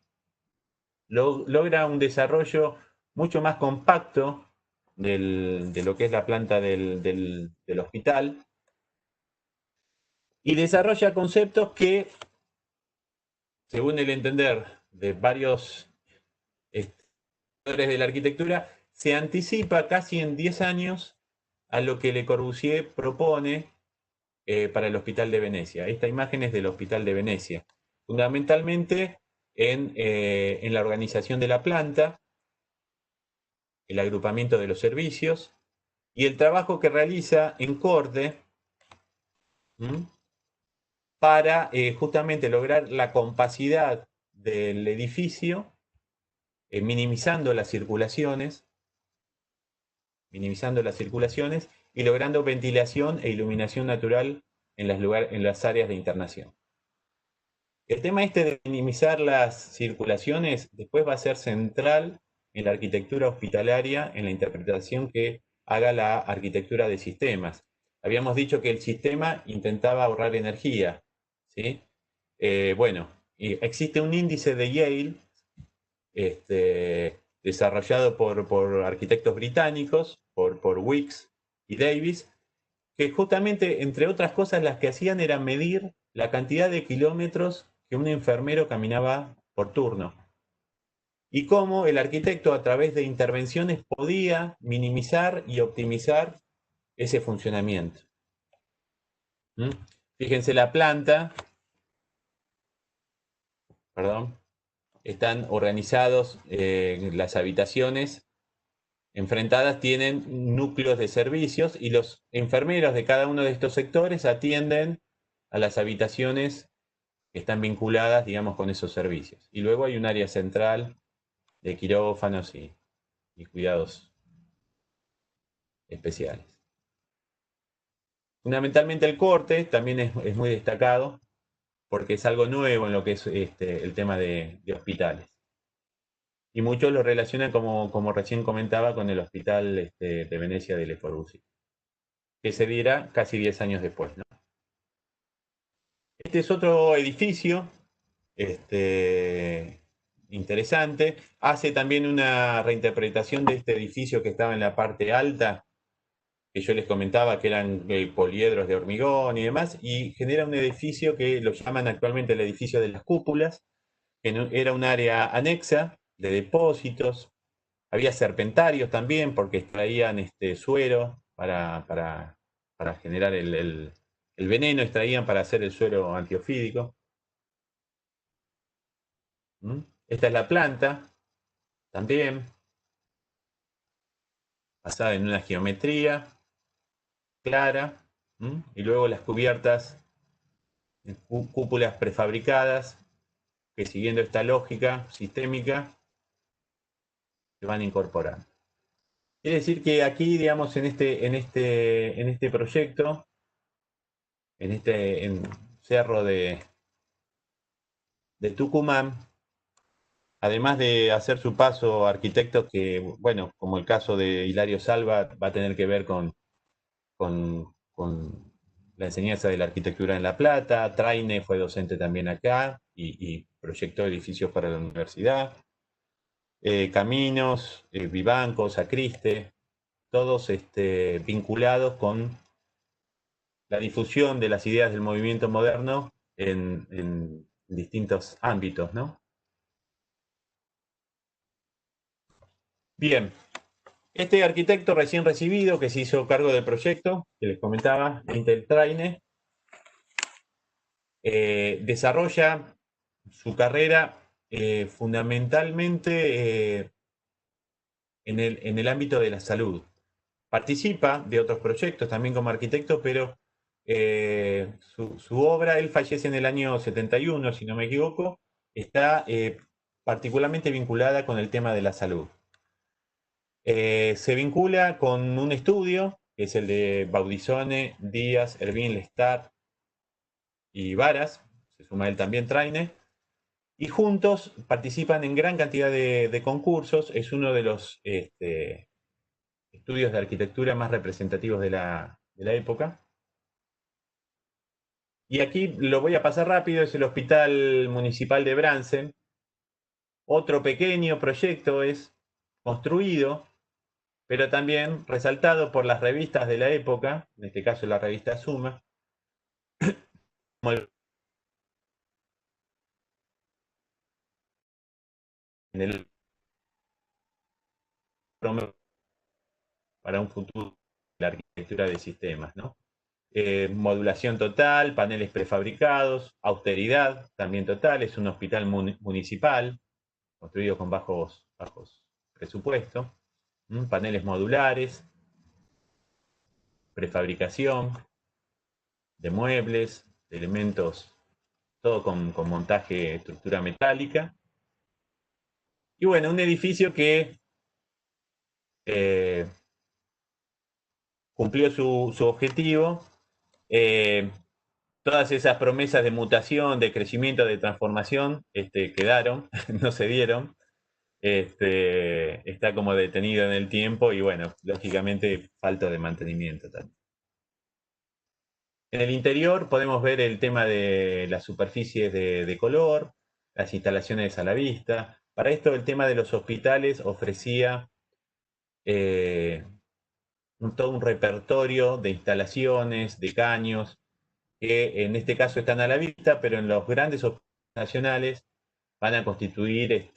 logra un desarrollo mucho más compacto de lo que es la planta del hospital y desarrolla conceptos que, según el entender de varios de la arquitectura, se anticipa casi en 10 años a lo que Le Corbusier propone para el Hospital de Venecia. Esta imagen es del Hospital de Venecia, fundamentalmente en la organización de la planta, el agrupamiento de los servicios y el trabajo que realiza en corte para justamente lograr la compacidad del edificio, minimizando las circulaciones y logrando ventilación e iluminación natural en las áreas de internación. El tema este de minimizar las circulaciones después va a ser central en la arquitectura hospitalaria, en la interpretación que haga la arquitectura de sistemas. Habíamos dicho que el sistema intentaba ahorrar energía, ¿sí? Bueno, existe un índice de Yale desarrollado por arquitectos británicos, por Weeks y Davis, que justamente, entre otras cosas, las que hacían era medir la cantidad de kilómetros que un enfermero caminaba por turno. Y cómo el arquitecto, a través de intervenciones, podía minimizar y optimizar ese funcionamiento. ¿Mm? Fíjense la planta, perdón, están organizados las habitaciones enfrentadas, tienen núcleos de servicios y los enfermeros de cada uno de estos sectores atienden a las habitaciones que están vinculadas, digamos, con esos servicios. Y luego hay un área central de quirófanos y cuidados especiales. Fundamentalmente el corte también es muy destacado porque es algo nuevo en lo que es el tema de hospitales. Y muchos lo relacionan, como recién comentaba, con el hospital de Venecia de Le Corbusier, que se diera casi 10 años después, ¿no? Este es otro edificio interesante. Hace también una reinterpretación de este edificio que estaba en la parte alta, que yo les comentaba que eran poliedros de hormigón y demás, y genera un edificio que lo llaman actualmente el edificio de las cúpulas, que era un área anexa de depósitos. Había serpentarios también, porque extraían suero para generar el veneno, extraían para hacer el suero antiofídico. Esta es la planta, también, basada en una geometría clara, y luego las cubiertas, cúpulas prefabricadas, que siguiendo esta lógica sistémica, se van incorporando. Quiere decir que aquí, digamos, en este proyecto, en Cerro de Tucumán, además de hacer su paso arquitectos que, bueno, como el caso de Hilario Salva, va a tener que ver con la enseñanza de la arquitectura en La Plata. Traine fue docente también acá y proyectó edificios para la universidad. Caminos, Vivanco, Sacriste, todos vinculados con la difusión de las ideas del movimiento moderno en distintos ámbitos, ¿no? Bien, este arquitecto recién recibido que se hizo cargo del proyecto, que les comentaba, Intel Traine, desarrolla su carrera fundamentalmente en el ámbito de la salud. Participa de otros proyectos también como arquitecto, pero su obra, él fallece en el año 71, si no me equivoco, está particularmente vinculada con el tema de la salud. Se vincula con un estudio, que es el de Baudisone, Díaz, Ervin, Lestat y Varas, se suma él también Traine, y juntos participan en gran cantidad de concursos. Es uno de los estudios de arquitectura más representativos de la época. Y aquí lo voy a pasar rápido, es el Hospital Municipal de Bransen. Otro pequeño proyecto es construido, pero también resaltado por las revistas de la época, en este caso la revista Suma, como en el para un futuro de la arquitectura de sistemas, ¿no? Modulación total, paneles prefabricados, austeridad también total, es un hospital municipal, construido con bajos presupuestos, paneles modulares, prefabricación de muebles, de elementos, todo con montaje, estructura metálica. Y bueno, un edificio que eh, cumplió su objetivo. Todas esas promesas de mutación, de crecimiento, de transformación, quedaron, no se dieron. Está como detenido en el tiempo y bueno, lógicamente falta de mantenimiento también. En el interior podemos ver el tema de las superficies de color, las instalaciones a la vista. Para esto el tema de los hospitales ofrecía todo un repertorio de instalaciones, de caños, que en este caso están a la vista, pero en los grandes hospitales nacionales van a constituir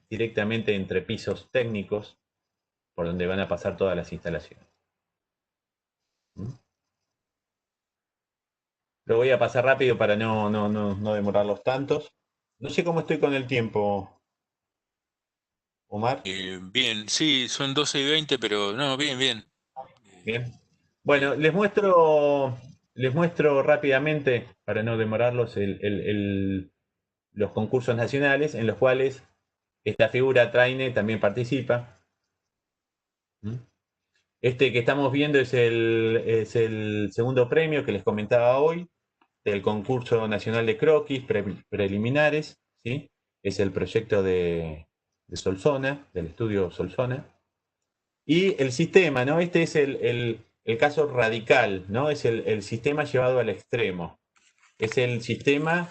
directamente entre pisos técnicos por donde van a pasar todas las instalaciones. Lo voy a pasar rápido para no demorarlos tantos. No sé cómo estoy con el tiempo, Omar. Bien, sí, son 12:20, pero no, bien, bien. Eh, Bien. Bueno, les muestro rápidamente, para no demorarlos, los concursos nacionales en los cuales esta figura Traine también participa. Este que estamos viendo es el segundo premio que les comentaba hoy del concurso nacional de croquis preliminares, ¿sí? Es el proyecto de Solsona, del estudio Solsona. Y el sistema, ¿no? Este es el caso radical, ¿no? Es el sistema llevado al extremo. Es el sistema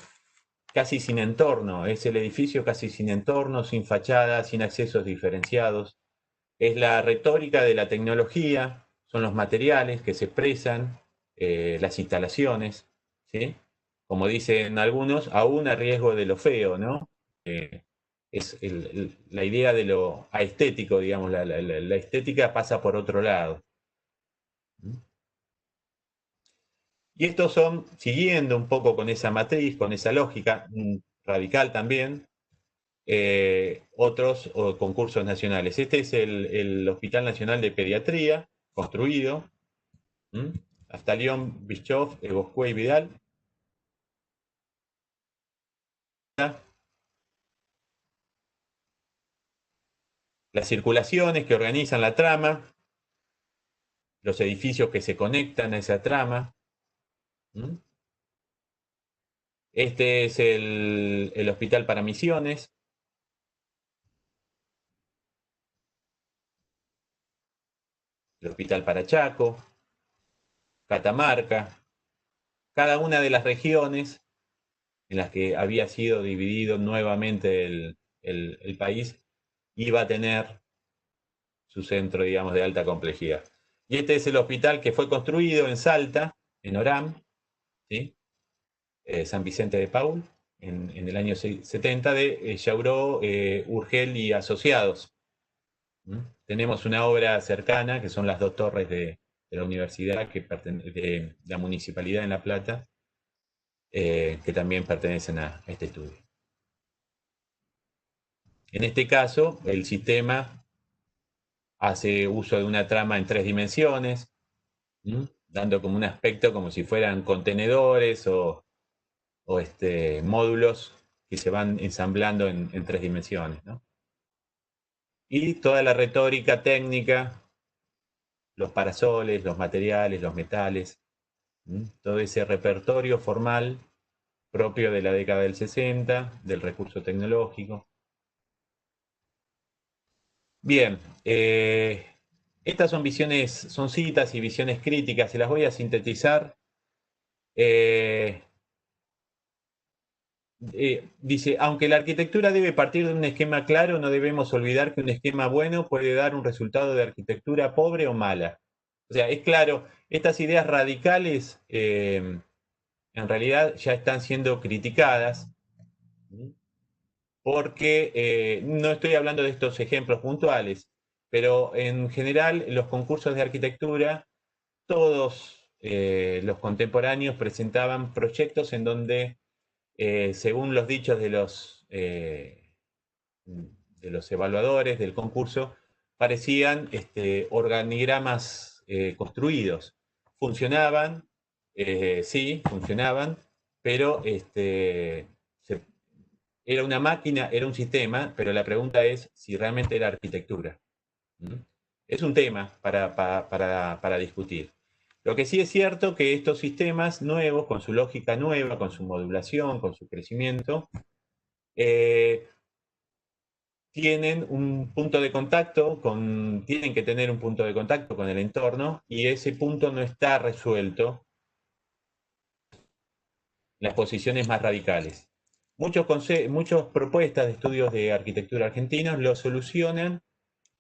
casi sin entorno, es el edificio casi sin entorno, sin fachada, sin accesos diferenciados. Es la retórica de la tecnología, son los materiales que se expresan, las instalaciones, ¿sí? Como dicen algunos, aún a riesgo de lo feo, ¿no? Es la idea de lo aestético, digamos, la estética pasa por otro lado. Y estos son, siguiendo un poco con esa matriz, con esa lógica radical también, otros concursos nacionales. Este es el Hospital Nacional de Pediatría, construido, hasta León, Bischoff, Bosque y Vidal. Las circulaciones que organizan la trama, los edificios que se conectan a esa trama. Este es el Hospital para Misiones, el Hospital para Chaco, Catamarca, cada una de las regiones en las que había sido dividido nuevamente el país iba a tener su centro, digamos, de alta complejidad. Y este es el hospital que fue construido en Salta, en Orán, ¿sí? San Vicente de Paul, en el año 70, de Yauró, Urgel y Asociados. Tenemos una obra cercana, que son las dos torres de la universidad, de la Municipalidad en La Plata, que también pertenecen a este estudio. En este caso, el sistema hace uso de una trama en 3 dimensiones, dando como un aspecto como si fueran contenedores o módulos que se van ensamblando en 3 dimensiones, ¿no? Y toda la retórica técnica, los parasoles, los materiales, los metales, todo ese repertorio formal propio de la década del 60, del recurso tecnológico. Bien, estas son visiones, son citas y visiones críticas, se las voy a sintetizar. Dice, aunque la arquitectura debe partir de un esquema claro, no debemos olvidar que un esquema bueno puede dar un resultado de arquitectura pobre o mala. O sea, es claro, estas ideas radicales en realidad ya están siendo criticadas, porque no estoy hablando de estos ejemplos puntuales, pero en general los concursos de arquitectura, todos los contemporáneos presentaban proyectos en donde, según los dichos de los evaluadores del concurso, parecían organigramas construidos. Funcionaban, sí, funcionaban, pero era una máquina, era un sistema, pero la pregunta es si realmente era arquitectura. Es un tema para discutir. Lo que sí es cierto que estos sistemas nuevos, con su lógica nueva, con su modulación, con su crecimiento, tienen un punto de contacto, tienen que tener un punto de contacto con el entorno y ese punto no está resuelto en las posiciones más radicales. Muchas propuestas de estudios de arquitectura argentinos lo solucionan,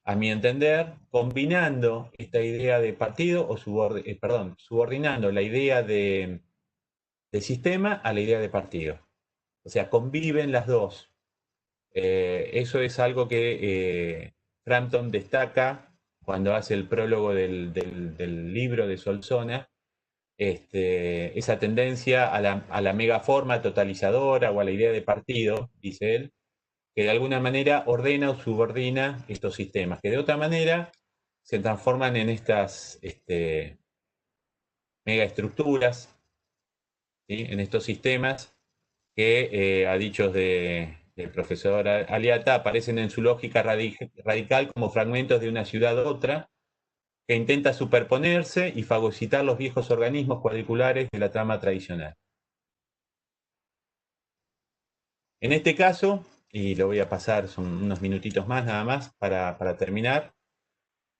a mi entender, combinando esta idea de partido o subordinando la idea de sistema a la idea de partido. O sea, conviven las dos. Eso es algo que Frampton destaca cuando hace el prólogo del libro de Solsona, esa tendencia a la megaforma totalizadora o a la idea de partido, dice él, que de alguna manera ordena o subordina estos sistemas, que de otra manera se transforman en estas megaestructuras, ¿sí? En estos sistemas que, a dichos del profesor Aliata, aparecen en su lógica radical como fragmentos de una ciudad a otra, que intenta superponerse y fagocitar los viejos organismos cuadriculares de la trama tradicional. En este caso, y lo voy a pasar, son unos minutitos más nada más para terminar,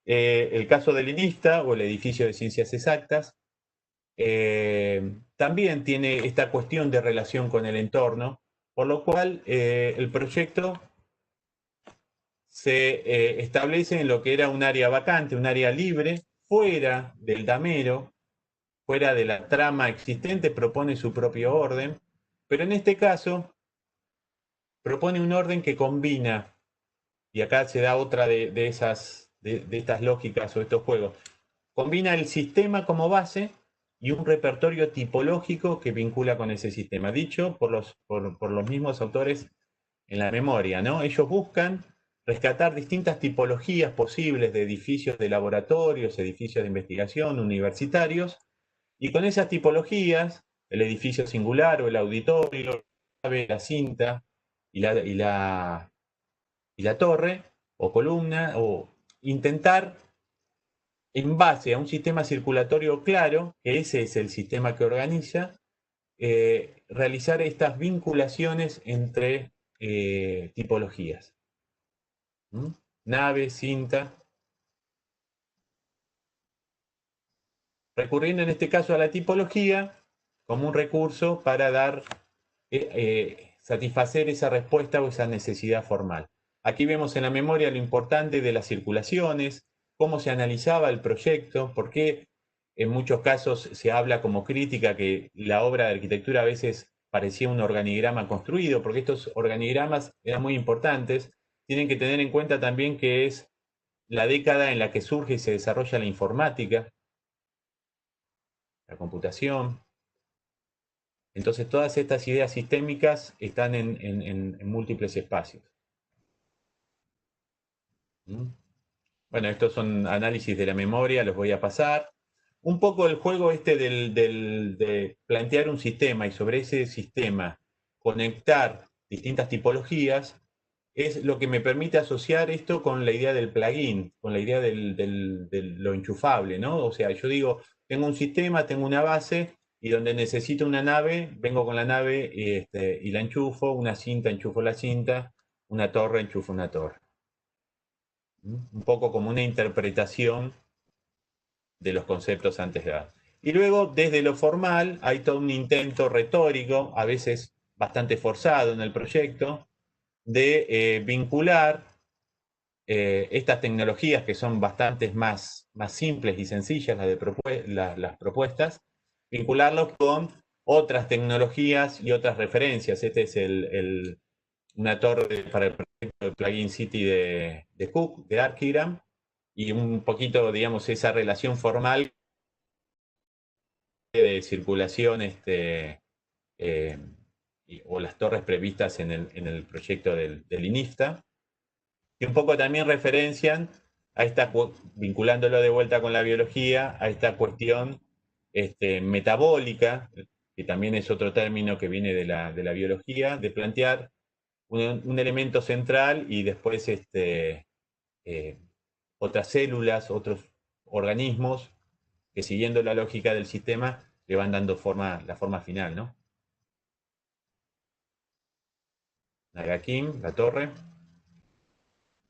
el caso del INISTA o el edificio de ciencias exactas también tiene esta cuestión de relación con el entorno, por lo cual el proyecto se establece en lo que era un área vacante, un área libre, fuera del damero, fuera de la trama existente, propone su propio orden, pero en este caso propone un orden que combina, y acá se da otra de estas lógicas o estos juegos, combina el sistema como base y un repertorio tipológico que vincula con ese sistema, dicho por los mismos autores en la memoria, ¿no? Ellos buscan rescatar distintas tipologías posibles de edificios de laboratorios, edificios de investigación, universitarios, y con esas tipologías, el edificio singular o el auditorio, la cinta y la torre o columna, o intentar, en base a un sistema circulatorio claro, que ese es el sistema que organiza, realizar estas vinculaciones entre tipologías. Nave, cinta. Recurriendo en este caso a la tipología como un recurso para satisfacer esa respuesta o esa necesidad formal. Aquí vemos en la memoria lo importante de las circulaciones, cómo se analizaba el proyecto, por qué en muchos casos se habla como crítica que la obra de arquitectura a veces parecía un organigrama construido, porque estos organigramas eran muy importantes. Tienen que tener en cuenta también que es la década en la que surge y se desarrolla la informática, la computación. Entonces todas estas ideas sistémicas están en múltiples espacios. Bueno, estos son análisis de la memoria, los voy a pasar. Un poco el juego este de plantear un sistema y sobre ese sistema conectar distintas tipologías es lo que me permite asociar esto con la idea del plugin, con la idea de lo enchufable, ¿no? O sea, yo digo, tengo un sistema, tengo una base y donde necesito una nave, vengo con la nave y la enchufo, una cinta, enchufo la cinta, una torre, enchufo una torre. Un poco como una interpretación de los conceptos antes dados. Y luego, desde lo formal, hay todo un intento retórico, a veces bastante forzado en el proyecto, de vincular estas tecnologías que son bastante más simples y sencillas, las propuestas, vincularlos con otras tecnologías y otras referencias. Este es una torre para el proyecto de Plugin City de Cook, de Archigram, y un poquito, digamos, esa relación formal de circulación eh, o las torres previstas en el proyecto del INIFTA, y un poco también referencian a esta, vinculándolo de vuelta con la biología, a esta cuestión metabólica, que también es otro término que viene de la biología, de plantear un elemento central y después eh, otras células, otros organismos que siguiendo la lógica del sistema le van dando la forma final, ¿no? Nagakim, la torre,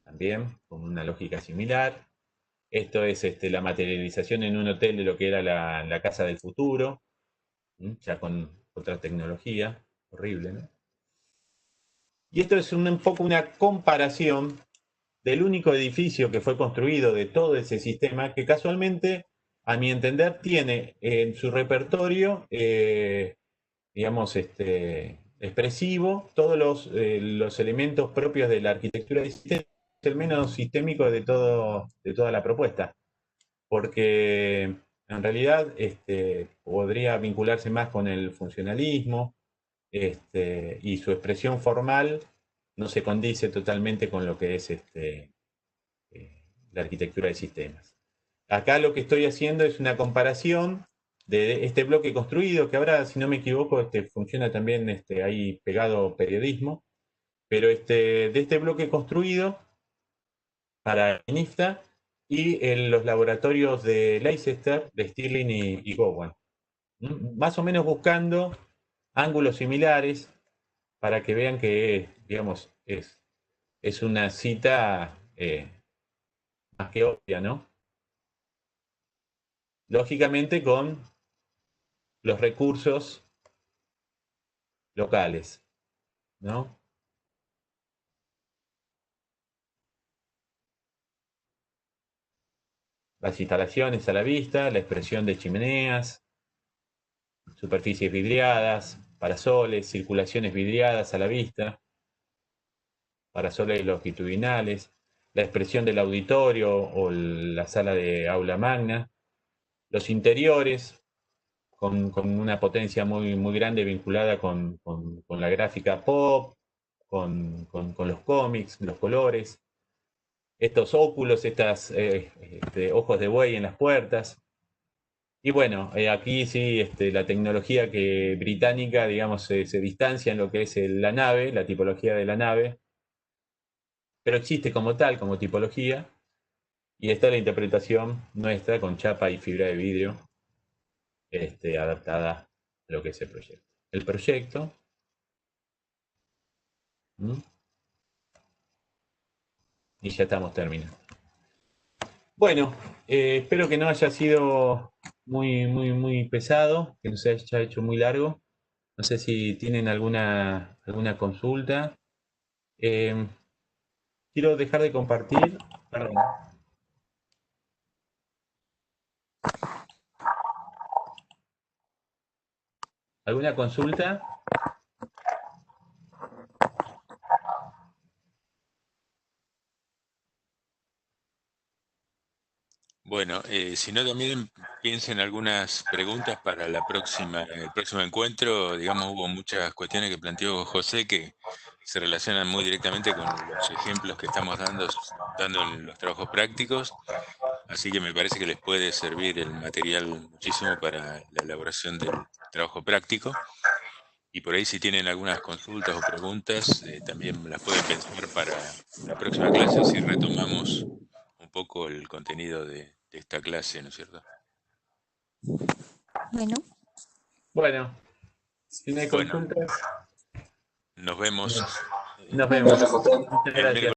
también con una lógica similar. Esto es la materialización en un hotel de lo que era la casa del futuro, ya con otra tecnología, horrible, ¿no? Y esto es un poco una comparación del único edificio que fue construido de todo ese sistema, que casualmente, a mi entender, tiene en su repertorio, digamos, expresivo, todos los elementos propios de la arquitectura de sistema, es el menos sistémico de toda la propuesta, porque en realidad podría vincularse más con el funcionalismo, y su expresión formal no se condice totalmente con lo que es la arquitectura de sistemas. Acá lo que estoy haciendo es una comparación de este bloque construido, que ahora, si no me equivoco, funciona también ahí pegado periodismo, pero de este bloque construido para NIFTA y en los laboratorios de Leicester, de Stirling y Gowan. Más o menos buscando ángulos similares para que vean que, digamos, es una cita más que obvia, ¿no? Lógicamente con los recursos locales, ¿no? Las instalaciones a la vista, la expresión de chimeneas, superficies vidriadas, parasoles, circulaciones vidriadas a la vista, parasoles longitudinales, la expresión del auditorio o la sala de aula magna, los interiores con una potencia muy grande vinculada con la gráfica pop, con los cómics, los colores, estos óculos, estas ojos de buey en las puertas. Y bueno, aquí sí la tecnología que británica, digamos, se distancia en lo que es la nave, la tipología de la nave, pero existe como tal, como tipología, y está la interpretación nuestra con chapa y fibra de vidrio adaptada a lo que es el proyecto. El proyecto. ¿Mm? Y ya estamos terminando. Bueno, espero que no haya sido muy pesado, que no se haya hecho muy largo. No sé si tienen alguna consulta. Eh, quiero dejar de compartir. Perdón. ¿Alguna consulta? Bueno, si no, también piensen algunas preguntas para el próximo encuentro. Digamos, hubo muchas cuestiones que planteó José que se relacionan muy directamente con los ejemplos que estamos dando en los trabajos prácticos, así que me parece que les puede servir el material muchísimo para la elaboración del trabajo práctico. Y por ahí si tienen algunas consultas o preguntas, también las pueden pensar para la próxima clase, así retomamos un poco el contenido de esta clase, ¿no es cierto? Bueno, Bueno, si no hay Bueno, consultas, nos vemos nos vemos. Muchas el gracias. miércoles.